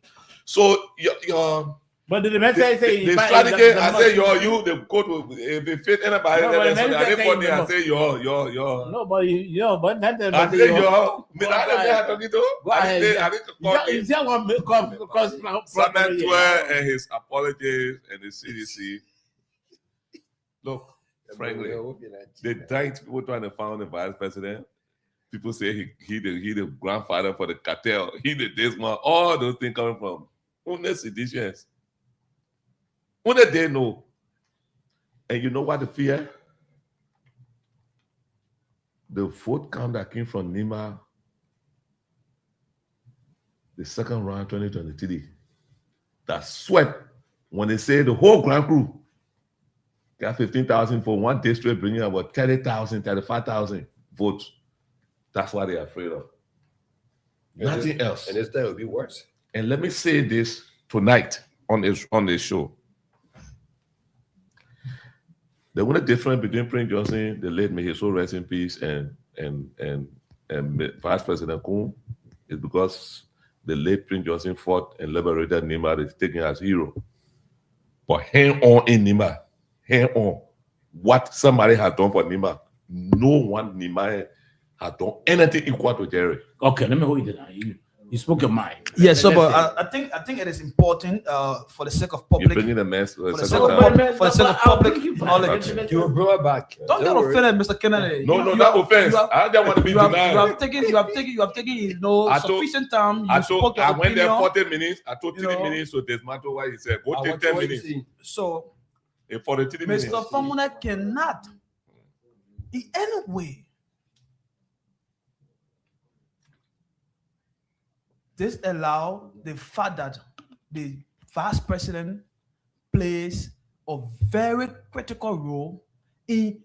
So your But did the man say the strategy, I say you the go to if it fit anybody, No, but then the man say anybody, I you- say your. No, but but that I say your. Me Go I don't ahead. know talking to. Go I ahead. need to call Is that one because Samuel Tue and his apologies and the CDC. Look, frankly. The giant people trying to find the vice president. People say he the grandfather for the cartel. He the this one. All those things coming from only seditions. Only they know. And you know what the fear? The vote count that came from Nima, the second round 2023, that sweat when they say the whole Grand Crew got 15,000 for one district, bringing about 30,000, 35,000 votes. That's what they're afraid of. Nothing else. And this time will be worse. And let me say this tonight on this show. The only difference between Prince Johnson, the late, may his soul rest in peace, and Vice President Kun is because the late Prince Johnson fought and liberated Nima, is taken as hero. But hand on in Nima, hand on. What somebody has done for Nima, no one Nima has done anything equal to Jerry. Okay, let me hold you down. You spoke your mind. Yes, so but I think it is important for the sake of public. You're bringing the mess For the sake of public knowledge. You will bring it back. Don't get offended, Mr. Kennedy. No, not offense. I don't want to be denied. You have taken sufficient time. I spoke your went there opinion. 40 minutes. I took 3 minutes to dismantle what he said. Go take 10 minutes. So, In 43 minutes. Mr. Famuna cannot, in any way, disallow the fact that the vice president plays a very critical role in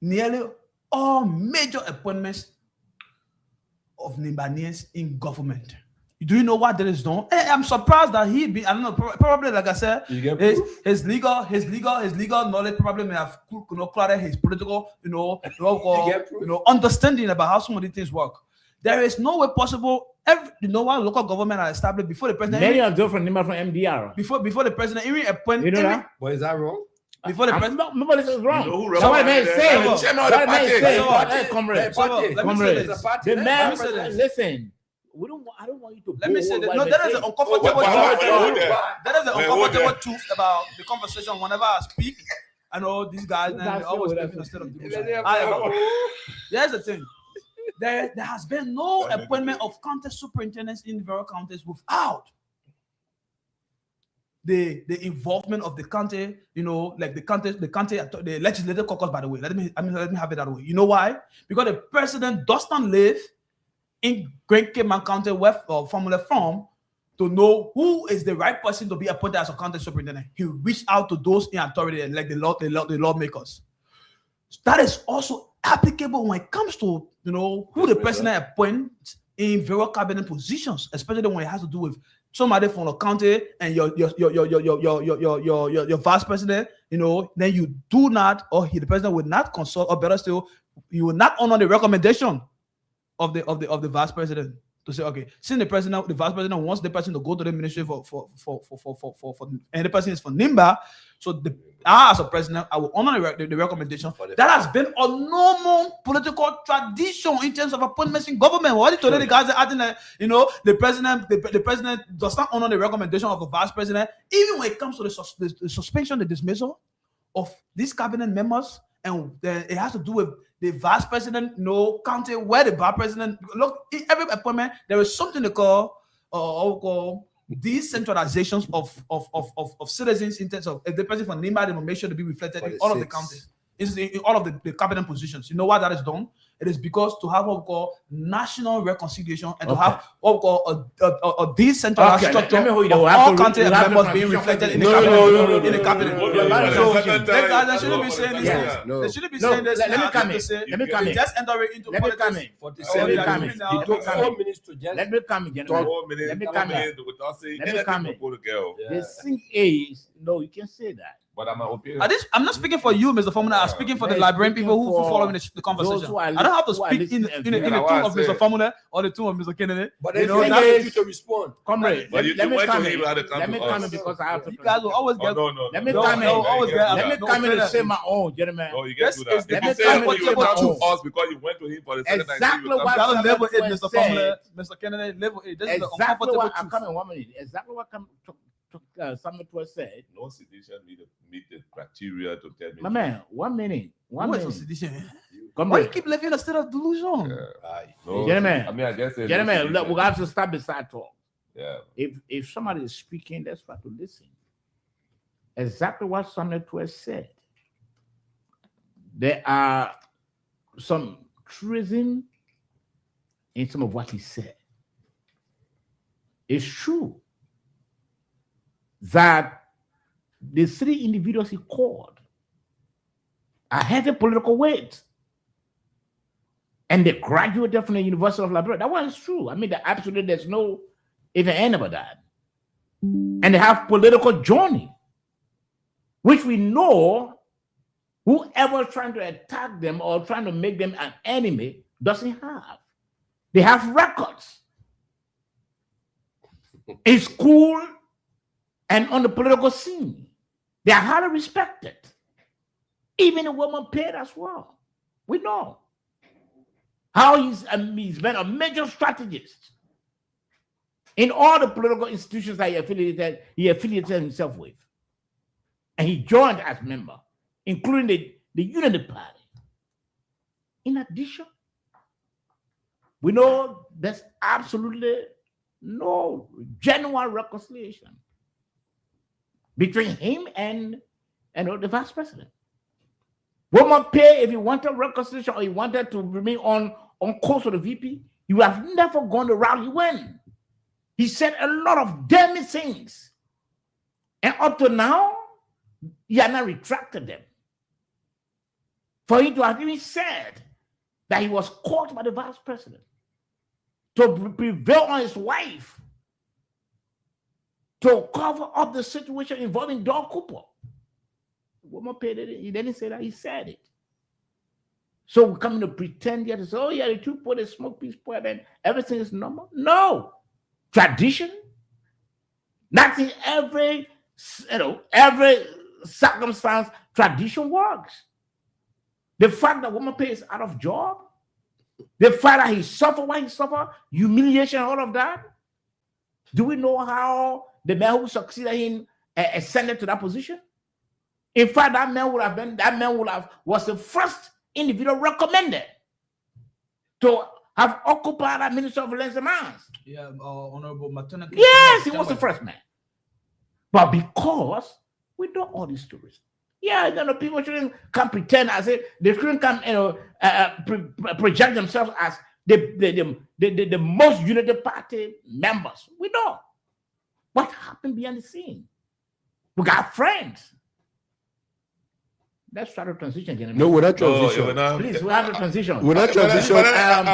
nearly all major appointments of Nimbanese in government. Do you know what that is done? I'm surprised that I don't know, probably like I said, his legal knowledge probably may have clouded his political, understanding about how some of these things work. There is no way possible. What local government are established before the president. Many of those from Nima from MDR. Before the president even appoint. You know that? But is that wrong? Before the president. Nobody says wrong. You know who Somebody may say. Comrade. The man, listen. I don't want you to. Let me say that. No, that is an uncomfortable truth. That is an uncomfortable truth about the conversation. Whenever I speak, I know these guys and they always live in a state of delusion. Here's the thing. There has been no appointment of county superintendents in various counties without the involvement of the county, like the legislative caucus, by the way. Let me have it that way. You know why? Because the president does not live in Great Cayman County, where Formula from, to know who is the right person to be appointed as a county superintendent. He reached out to those in authority, like the lawmakers. That is also applicable when it comes to who the president appoints in various cabinet positions, especially when it has to do with somebody from the county and your vice president. Then you do not, or the president will not consult, or better still, you will not honor the recommendation of the vice president to say, okay, since the vice president wants the person to go to the ministry for and the person is for Nimba, so I as a president, I will honor the recommendation. That has been a normal political tradition in terms of appointments in government. What today the guys are acting like, the president does not honor the recommendation of the vice president, even when it comes to the suspension, the dismissal of these cabinet members, and it has to do with the vice president, county where the vice president look. In every appointment, there is something they call decentralizations of citizens in terms of if the person from Nima, they will make sure to be reflected in all of the counties, in all of the cabinet positions. You know why that is done? It is because to have what we call national reconciliation and to have what we call a decentralized structure of all county members being reflected in the cabinet. So they shouldn't be saying these things. They shouldn't be saying this. Let me come in. Just enter it into politics. Let me come in. The thing is, no, you can say that. But I'm not speaking for you, Mr. Formula. I'm speaking for the Liberian people who following the conversation. I don't have to speak in the tune of Mr. Formula or the tune of Mr. Kennedy. But they don't have you to respond. Comrade, let me come in. Let me come in because I have to. You guys will always get. Let me come in. Let me come in and say my own, gentlemen. No, you can't do that. Let me say you come to us because you went to him for the second time. Exactly what I'm level it, Mr. Formula, Mr. Kennedy. Level it. This is the exactly uncomfortable what I'm truth. coming 1 minute. Exactly what Samuel Twer said. No sedition meet the criteria to tell me. My man, 1 minute. One What minute. is sedition? Come Why on. you keep living in a state of delusion? No, Gentlemen, I mean, I guess Gentlemen, look, we have to stop beside talk. Yeah. If somebody is speaking, let's try to listen. Exactly what Samuel Twer said. There are some truism in some of what he said. It's true that the 3 individuals he called are heavy political weight. And they graduated from the University of Liberia. That was true. I mean, absolutely, there's no even end about that. And they have political journey, which we know whoever trying to attack them or trying to make them an enemy doesn't have. They have records in school and on the political scene. They are highly respected. Even the woman paid as well. We know how he's been a major strategist in all the political institutions that he affiliated himself with. And he joined as member, including the Unity Party. In addition, we know there's absolutely no genuine reconciliation between him and the vice president. Woman Pay, if he wanted reconciliation or he wanted to remain on course with the VP, he would have never gone the route he went. He said a lot of damning things. And up to now, he has not retracted them. For him to have even said that he was caught by the vice president to prevail on his wife to cover up the situation involving Don Cooper. Woman paid it. He didn't say that, he said it. So we're coming to pretend here to say, oh yeah, the two put a smoke piece point and everything is normal. No. Tradition. Not in every circumstance, tradition works. The fact that Woman Pay is out of job, the fact that he suffered what he suffered, humiliation, all of that. Do we know how the man who succeeded him ascended to that position? In fact, was the first individual recommended to have occupied that Minister of Lands and Mines. Yeah, Honorable Matana. Yes, he was the first man. But because we know all these stories, people shouldn't come pretend as if they shouldn't come, project themselves as the most Unity Party members. We know what happened behind the scene. We got friends. Let's try to transition, gentlemen. No, we're not transition. Please, we have to transition. We're not transition. We have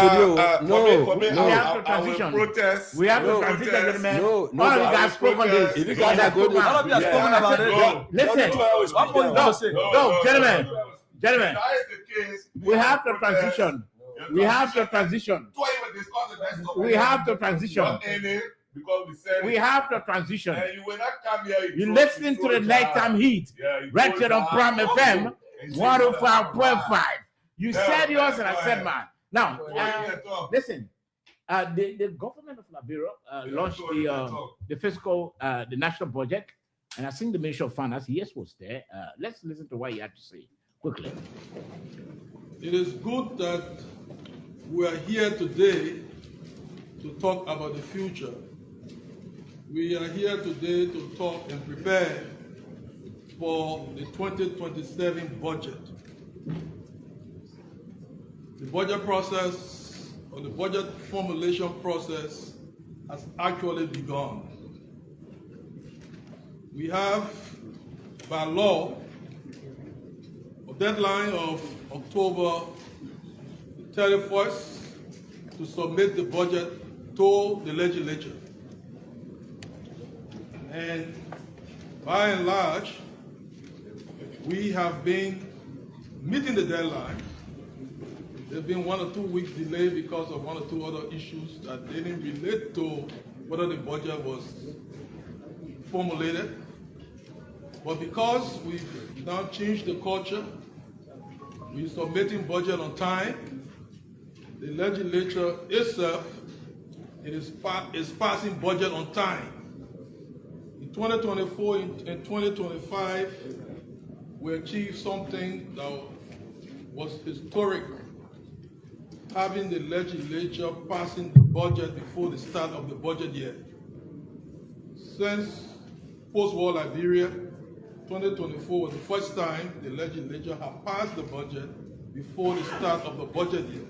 to transition. Protest. We have to transition, gentlemen. No, all of you guys spoke on this. If you guys are going to... All of you have spoken about it. Listen. No, gentlemen. That is the case. We have to transition. We have to transition. We have to transition. Because we said we have to transition. And you will not come here. You listening to the nighttime heat. Right here on Prime FM 105.5. You said yours and I said mine. Now, listen. The government of Liberia launched the fiscal, the national budget, and I think the Minister of Finance, yes, was there. Let's listen to what he had to say quickly. It is good that we are here today to talk about the future. We are here today to talk and prepare for the 2027 budget. The budget process, or the budget formulation process, has actually begun. We have, by law, a deadline of October 31st to submit the budget to the legislature. And by and large, we have been meeting the deadline. There's been 1 or 2 weeks delay because of 1 or 2 other issues that didn't relate to whether the budget was formulated. But because we've now changed the culture, we're submitting budget on time. The legislature itself is passing budget on time. The 2024 and 2025, we achieved something that was historic, having the legislature passing the budget before the start of the budget year. Since post-war Liberia, 2024 was the first time the legislature had passed the budget before the start of the budget year.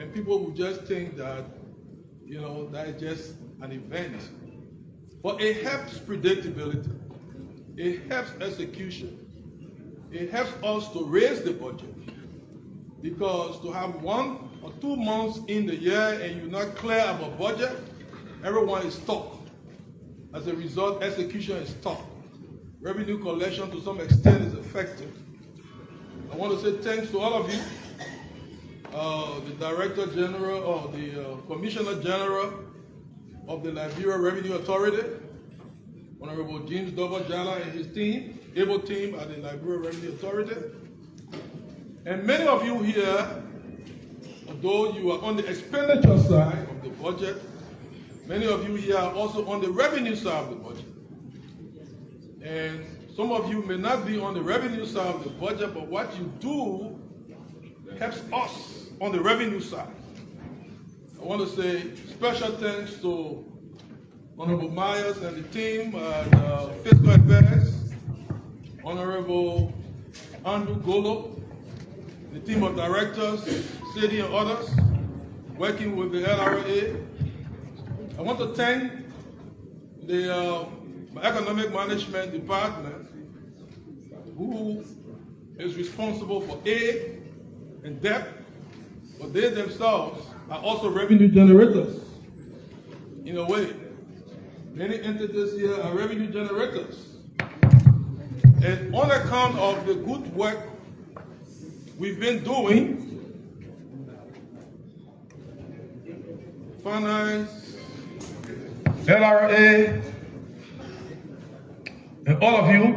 And people would just think that, you know, that is just an event. But it helps predictability. It helps execution. It helps us to raise the budget. Because to have 1 or 2 months in the year and you're not clear about budget, everyone is stuck. As a result, execution is stuck. Revenue collection to some extent is effective. I want to say thanks to all of you, the Director General or the Commissioner General of the Liberia Revenue Authority, Honorable James Dobo-Jala and his team, able team at the Liberia Revenue Authority. And many of you here, although you are on the expenditure side of the budget, many of you here are also on the revenue side of the budget. And some of you may not be on the revenue side of the budget, but what you do helps us on the revenue side. I want to say special thanks to Honorable Myers and the team at Fiscal Affairs, Honorable Andrew Golo, the team of directors, City and others, working with the LRA. I want to thank the Economic Management Department, who is responsible for aid and debt, but they themselves are also revenue generators, in a way. Many entities here are revenue generators. And on account of the good work we've been doing, finance, LRA, and all of you,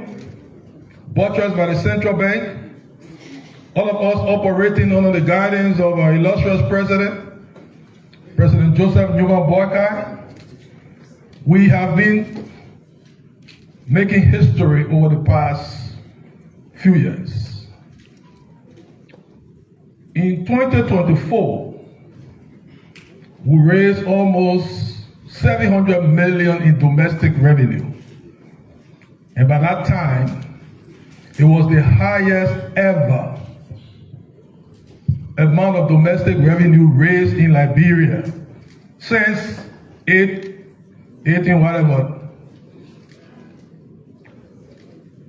buttressed by the central bank, all of us operating under the guidance of our illustrious president, President Joseph Newman Boakai, we have been making history over the past few years. In 2024, we raised almost 700 million in domestic revenue. And by that time, it was the highest ever amount of domestic revenue raised in Liberia since 18 whatever.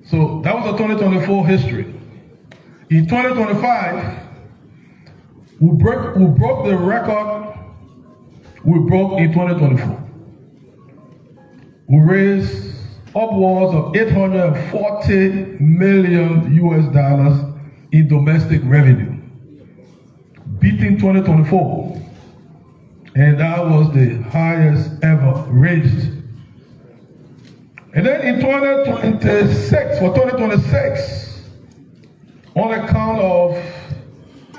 So that was the 2024 history. In 2025, we broke the record we broke in 2024. We raised upwards of 840 million US dollars in domestic revenue, beating 2024. And that was the highest ever raised. And then in 2026, on account of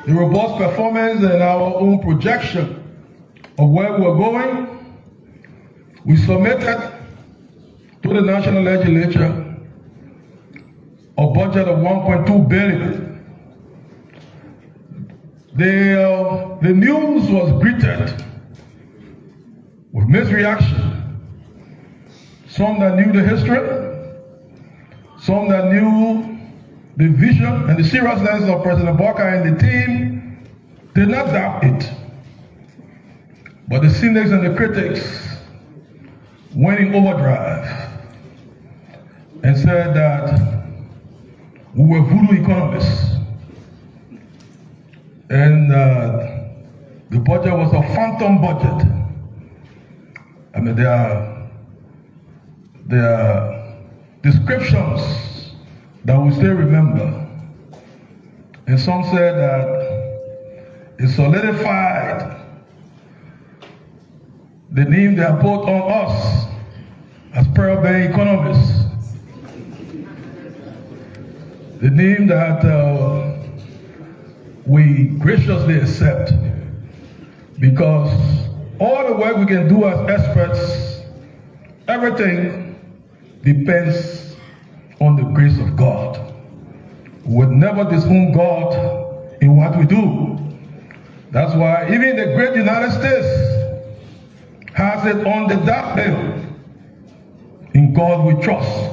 the robust performance and our own projection of where we're going, we submitted to the National Legislature a budget of 1.2 billion. The news was greeted with misreaction. Some that knew the history, some that knew the vision and the seriousness of President Boakai and the team did not doubt it. But the cynics and the critics went in overdrive and said that we were voodoo economists. And the budget was a phantom budget. I mean, there are descriptions that we still remember. And some said that it solidified the name they have put on us as Pearl Bay economists. The name that we graciously accept, because all the work we can do as experts, everything depends on the grace of God. We would never disown God in what we do. That's why even the great United States has it on the dark hill. In God we trust.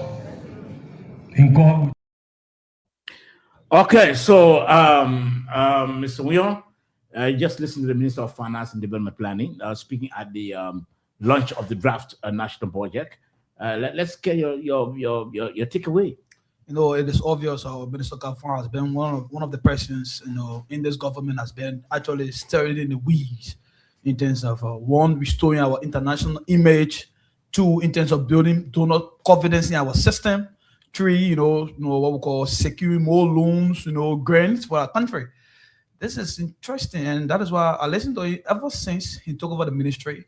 In God we Okay, so Mr. Wion, just listen to the Minister of Finance and Development Planning speaking at the launch of the draft national budget. Let's get your takeaway. You know, it is obvious our Minister Gafan has been one of the persons, you know, in this government has been actually stirring in the weeds in terms of one, restoring our international image, two, in terms of building donor confidence in our system, three, you know what we call securing more loans, you know, grants for our country. This is interesting, and that is why I listened to him ever since he took over the ministry.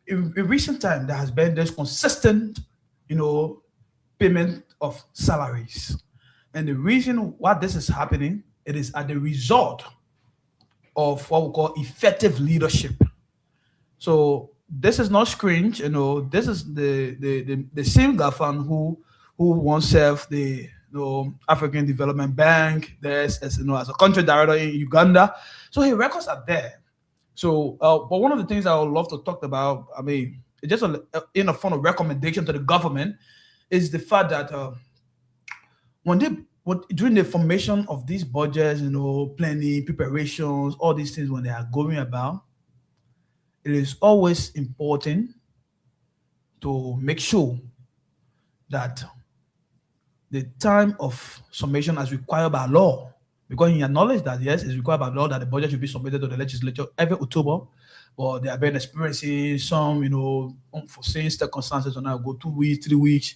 In recent time, there has been this consistent, you know, payment of salaries. And the reason why this is happening, it is as the result of what we call effective leadership. So this is not strange, you know, this is the same Gafan who once served the African Development Bank, there's as a country director in Uganda. So his records are there. So, but one of the things I would love to talk about, I mean, just in a form of recommendation to the government, is the fact that during the formation of these budgets, you know, planning, preparations, all these things, when they are going about, it is always important to make sure that the time of submission as required by law, because you acknowledge that, yes, it's required by law that the budget should be submitted to the legislature every October, but they have been experiencing some, you know, unforeseen circumstances, and now go 2 weeks, 3 weeks,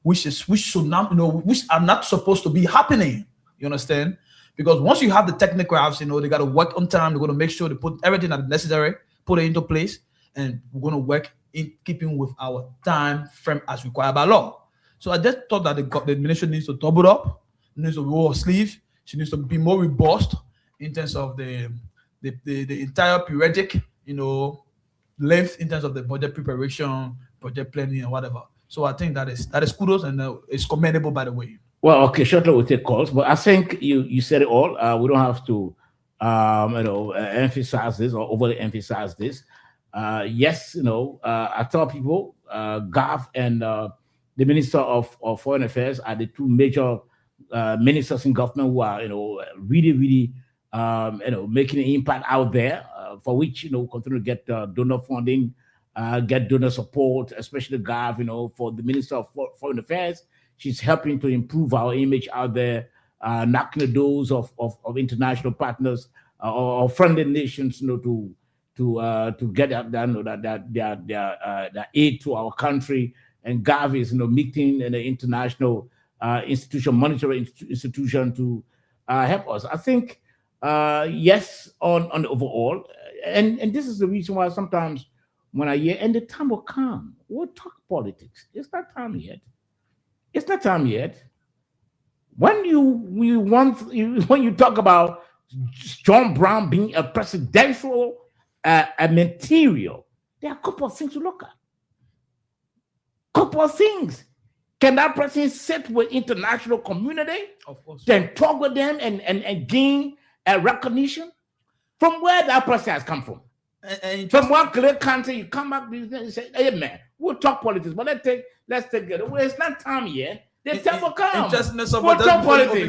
which should not, you know, which are not supposed to be happening. You understand? Because once you have the technocrats, you know, they got to work on time. They're going to make sure they put everything that is necessary, put it into place, and we're going to work in keeping with our time frame as required by law. So I just thought that the ministry needs to double up, needs to roll her sleeves. She needs to be more robust in terms of the entire periodic, you know, length in terms of the budget preparation, budget planning, and whatever. So I think that is kudos, and it's commendable, by the way. Well, okay, shortly we'll take calls, but I think you said it all. We don't have to, emphasize this or overly emphasize this. Yes, you know, I tell people, Gav and the Minister of Foreign Affairs are the two major ministers in government who are, you know, really, making an impact out there, for which, you know, continue to get donor funding, get donor support, especially Gav, you know, for the Minister of Foreign Affairs. She's helping to improve our image out there, knocking the doors of international partners or friendly nations, you know, to get their aid to our country. And Gav is, you know, meeting an international monetary institution to help us. I think, yes, on the overall, and this is the reason why sometimes when I hear, and the time will come, we'll talk politics. It's not time yet. It's not time yet. When you talk about John Brown being a presidential material, there are a couple of things to look at. Couple of things. Can that person sit with international community? Of course. Then talk with them and gain a recognition from where that person has come from. And from one clear country, you come back and say, "Hey man, we'll talk politics, but let's take it. Well, it's not time yet. The time will come. We'll talk politics.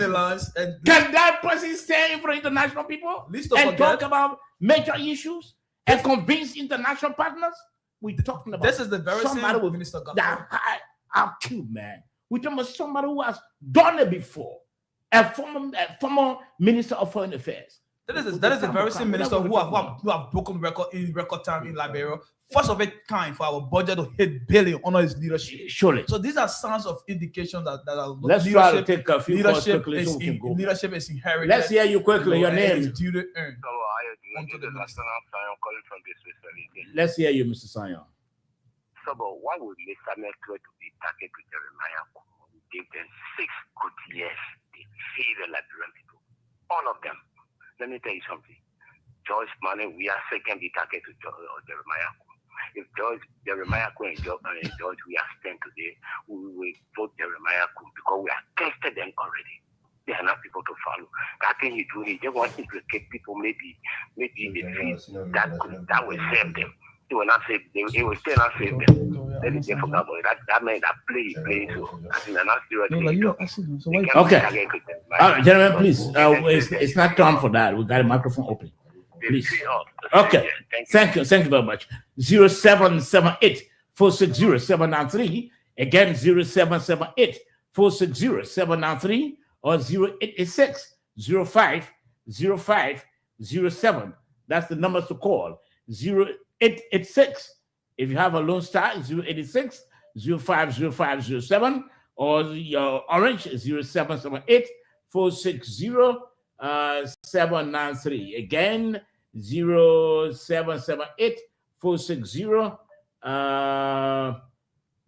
Can that person stay in front of international people and talk about major issues and convince international partners? We're talking about this is the very somebody same with Minister that high IQ, man. We're talking about somebody who has done it before, a former Minister of Foreign Affairs. That is the very same minister who have broken record time in Liberia. First of its kind for our budget to hit billion under his leadership. Surely. So these are signs of indication that let's try to take a few calls quickly so we can go. Leadership is inherited. Let's hear you quickly. Your name. Let's hear you, Mr. Sanyon. So, but why would Mr. Merkel to be targeted to Jeremiah? Give them 6 good years. They feed the Liberian people. All of them. Let me tell you something. George Manning, we are second be targeted to Jeremiah. if George Jeremiah Quinn and George we are stand today, we will vote Jeremiah Quinn because we have tested them already. They are not people to follow. I think he do. He just want to implicate people. Maybe they feel that will save them. He will not save them. He will still not save them. Then they forgot about it. That man that play. So I think they're not seriously. Okay. All right, gentlemen, please. It's not time for that. We got a microphone open. Please. Okay. Thank you. Thank you very much. 0778 460 793. Again, 0778 460 793. Or 0886 05 05 07. That's the numbers to call. 0886. If you have a Lone Star, 0886 05 05 07. Or your Orange, 0778 460 793. Again, 0778 460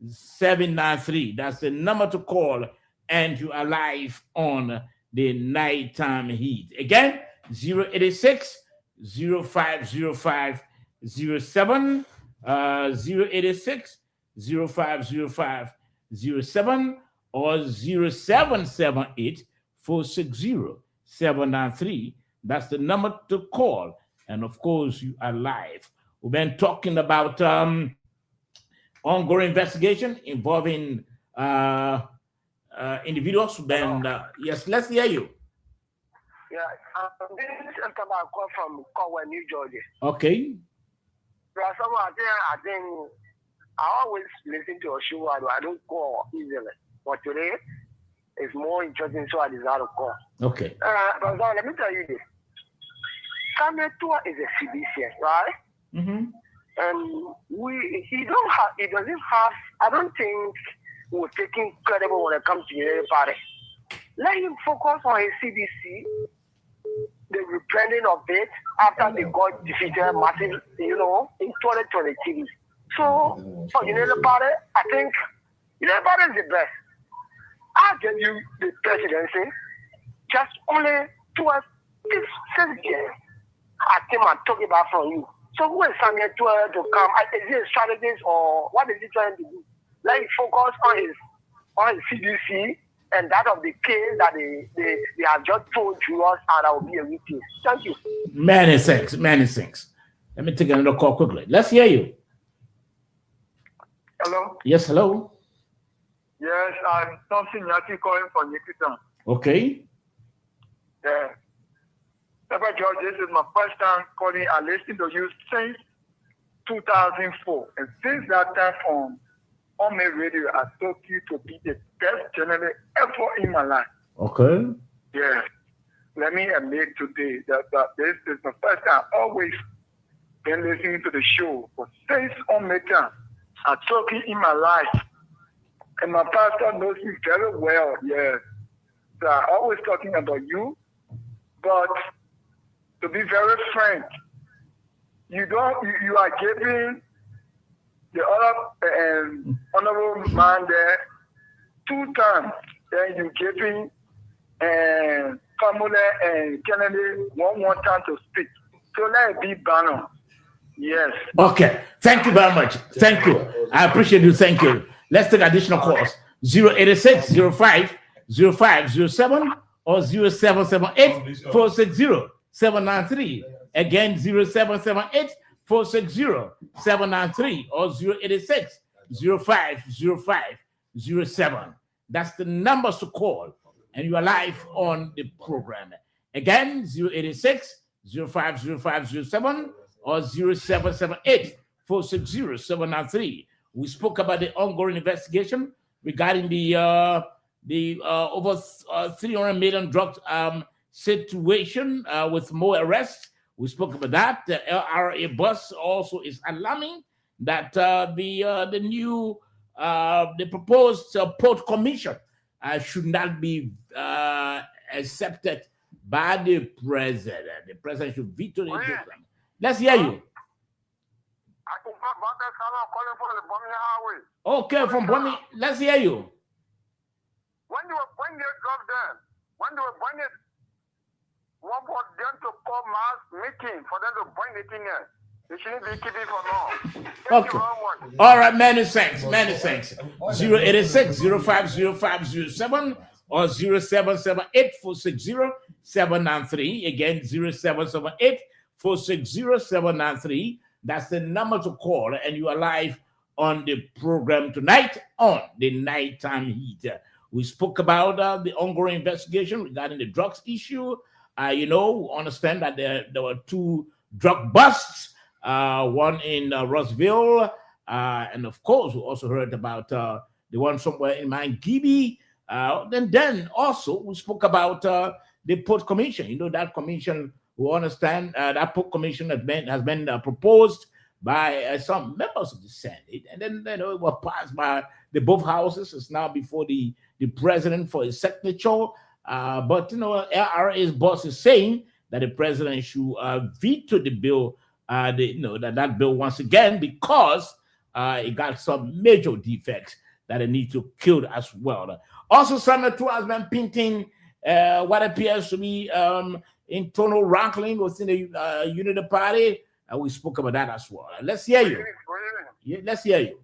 793. That's the number to call. And you are live on the nighttime heat. Again, 086 0505 07, 086 0505 07, or 0778 460 793. That's the number to call. And of course, you are live. We've been talking about ongoing investigation involving individuals. Then yes, let's hear you. Yeah, this is a call from Conway, New Jersey. Okay. There are some I think I always listen to a show. I don't call easily, but today it's more interesting, so I decided to call. Okay. But let me tell you this: Samuel Tua is a CBC, right? Mm-hmm. And he doesn't have. I don't think we're taking credible when it comes to the party. Let him focus on his CBC, the rebranding of it after they got defeated massive, in 2023. So for United Party, I think United Party is the best. I'll give you the presidency just only towards this 6 years. I think I'm talking about from you. So who is Samuel Tua to come? Is he a strategist or what is he trying to do? Let him focus on his CDC and that of the case that they have just told to us, and I will be a witness. Thank you. Many thanks. Let me take another call quickly. Let's hear you. Hello? Yes, hello. Yes, I'm Thompson Yaki calling from Nikitan. Okay. Yeah. Papa George, this is my first time calling. I listened to you since 2004. And since that time on my radio, I told you to be the best journalist ever in my life. Okay. Yeah. Let me admit today that this is the first time I've always been listening to the show. But since on my time, I told you in my life. And my pastor knows me very well, yes. So I'm always talking about you. But to be very frank, you are giving the other honorable man there 2 times. Then you giving Kamala and Kennedy one time to speak. So let it be balanced. Yes. Okay. Thank you very much. Thank you. I appreciate you. Thank you. Let's take additional calls. 086 05 05 07 or 0778 460 793. Again, 0778 460 793 or 086 05 05 07. That's the numbers to call, and you are live on the program. Again, 086 05 05 07 or 0778 460 793. We spoke about the ongoing investigation regarding the over 300 million drug situation with more arrests. We spoke about that. The LRA bus also is alarming that the new the proposed port commission should not be accepted by the president. The president should veto it. Let's hear you. Okay, from Bonnie. Let's hear you. When they dropped them, when they were bringing it, what was them to call mass meeting for them to bring it in here? They shouldn't be keeping for long. Thank Okay. you very much. All right, many thanks, many thanks. 086-050507 or 0778-460-793. Again, 0778-460-793. That's the number to call, and you are live on the program tonight on the Nighttime Heat. We spoke about the ongoing investigation regarding the drugs issue. We understand that there were 2 drug busts, one in Rossville, and of course, we also heard about the one somewhere in Mount Gibby. Then also we spoke about the Port Commission. That commission, we understand that Port Commission has been proposed by some members of the Senate, and then it was passed by the both houses. It's now before the president for his signature. But LRA's boss is saying that the president should veto the bill, that bill once again, because it got some major defects that it needs to kill as well. Also, Senator 2 has been painting what appears to be internal rankling within the Unity Party. We spoke about that as well. Let's hear you. Yeah, let's hear you.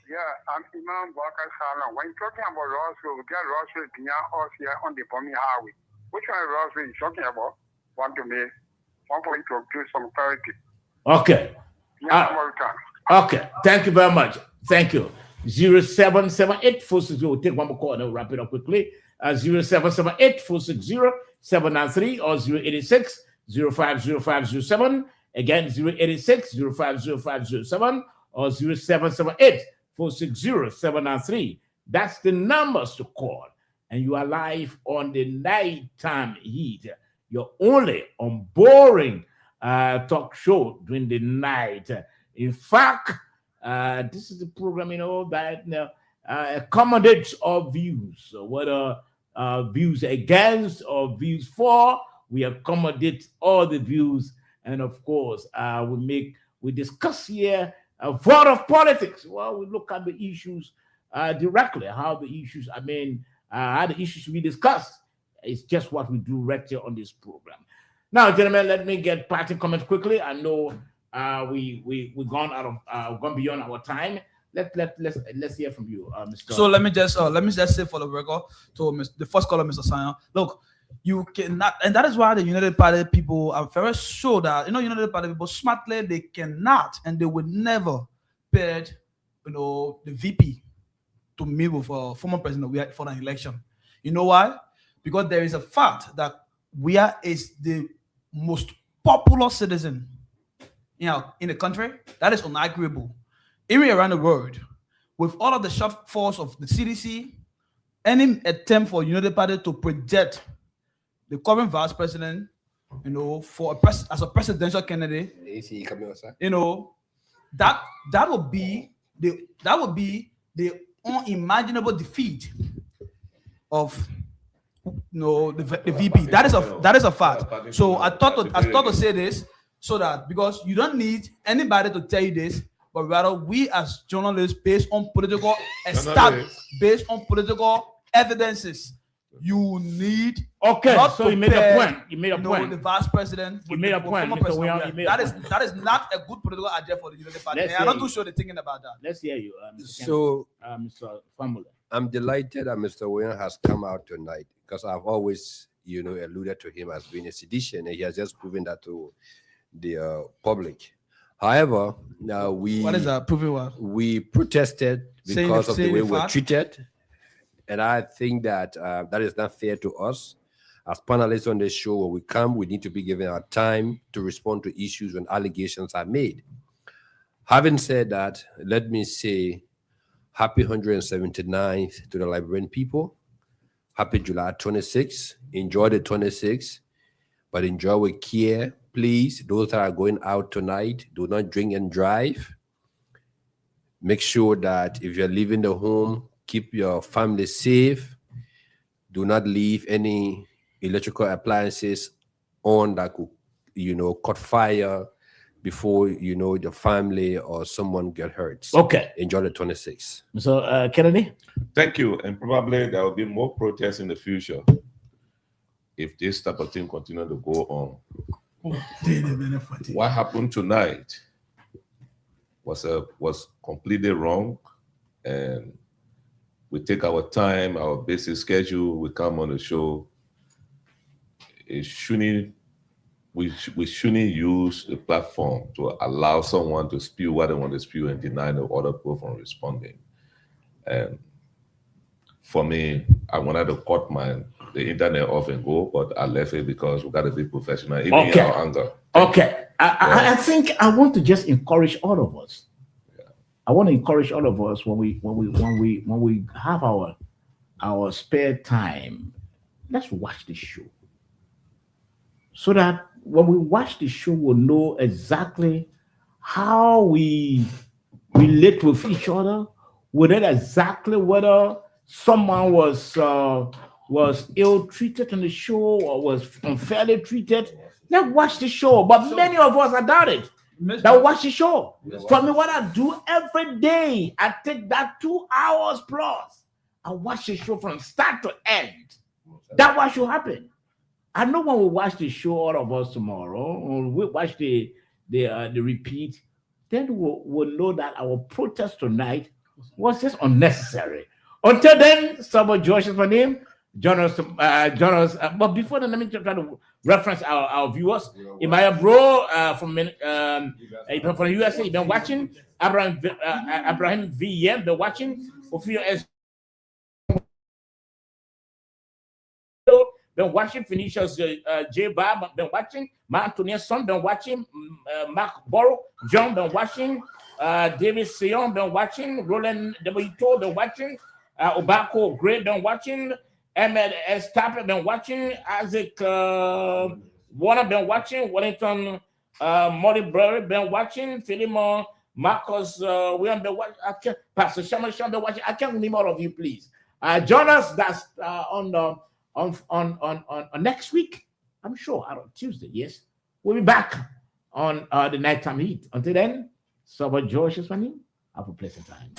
Yeah, I'm Imam Bakar Salam. When talking about Roswell, we get Roswell beyond us here on the Bombing Highway. Which one is Roswell you're talking about? Want to do some clarity. Okay. Okay. Thank you very much. Thank you. 0778-460. We'll take one more call and we'll wrap it up quickly. 0778-460-793 or 086-050507. Again, 086-050507 or 0778-460-793. That's the numbers to call. And you are live on the Nighttime Heat. You're only on boring talk show during the night. In fact, this is the program, that accommodates all views, whether views against or views for. We accommodate all the views. And of course, we discuss here a lot of politics. Well, we look at the issues directly, how the issues should be discussed. It's just what we do right here on this program. Now, gentlemen, let me get party comments quickly. I know we've gone beyond our time. Let's hear from you, Mr. So let me just say for the record to the first caller, Mr. Sion. Look, you cannot, and that is why the United Party people are very sure that United Party people smartly they cannot and they would never bid the VP to meet with former president for an election. You know why? Because there is a fact that is the most popular citizen in the country. That is unarguable. Even around the world, with all of the shortfalls of the CDC, any attempt for United Party to project the current vice president, as a presidential candidate, that would be the unimaginable defeat of the VP. That is a fact. So I thought to say this so that because you don't need anybody to tell you this, but rather we as journalists, based on political evidences, you need. Okay, so you made a point. You made a point. The vice president. You made a point, Mr. William. That is not a good political idea for the United Party. I'm not too sure they're thinking about that. Let's hear you, Mr. Famula. I'm delighted that Mr. William has come out tonight because I've always, alluded to him as being a sedition, and he has just proven that to the public. However, now what is that? Proving what? We protested because of the way we're treated. And I think that that is not fair to us. As panelists on this show, when we come, we need to be given our time to respond to issues when allegations are made. Having said that, let me say happy 179th to the Liberian people. Happy July 26th. Enjoy the 26th, but enjoy with care. Please, those that are going out tonight, do not drink and drive. Make sure that if you're leaving the home, keep your family safe. Do not leave any electrical appliances on that could, caught fire before, the family or someone get hurt. Okay. Enjoy the 26th. So, Kennedy? Thank you. And probably there will be more protests in the future if this type of thing continue to go on. What happened tonight was completely wrong, and we take our time, our basic schedule. We come on the show. We shouldn't use the platform to allow someone to spew what they want to spew and deny the other people from responding. And for me, I wanted to cut the internet off and go, but I left it because we got to be professional, even in our anger. Okay. I think I want to just encourage all of us. Yeah. I want to encourage all of us when we have our spare time, let's watch the show. So that when we watch the show, we'll know exactly how we relate with each other. We'll know exactly whether someone was ill-treated on the show or was unfairly treated. Let's watch the show. But many of us are doubt it. That watch the show. For me, what I do every day, I take that 2 hours plus. I watch the show from start to end. That's what should happen. I know when we watch the show, all of us tomorrow, when we watch the repeat, then we'll know that our protest tonight was just unnecessary. Until then, Sabo Josh is my name. Join us. But before then, let me try to reference our viewers. Imaya Bro from the USA, you've been watching. Abraham VM, been watching. Ophelia S. Been watching. Phoenicia's J. Bob, been watching. Mark Antonia's son, been watching. Mark Borrow, John, been watching. David Sion, been watching. Roland W. Toll, been watching. Obako Gray, been watching. Ahmed S. Tapper, been watching. Isaac Warner, been watching. Wellington Molly Brewery, been watching. Philemon Marcus William, been watching. Pastor Shaman, been watching. I can't name all of you, please. Join us. That's on next week. I'm sure on Tuesday. Yes, we'll be back on the nighttime heat. Until then, Saba George is my name. Have a pleasant time.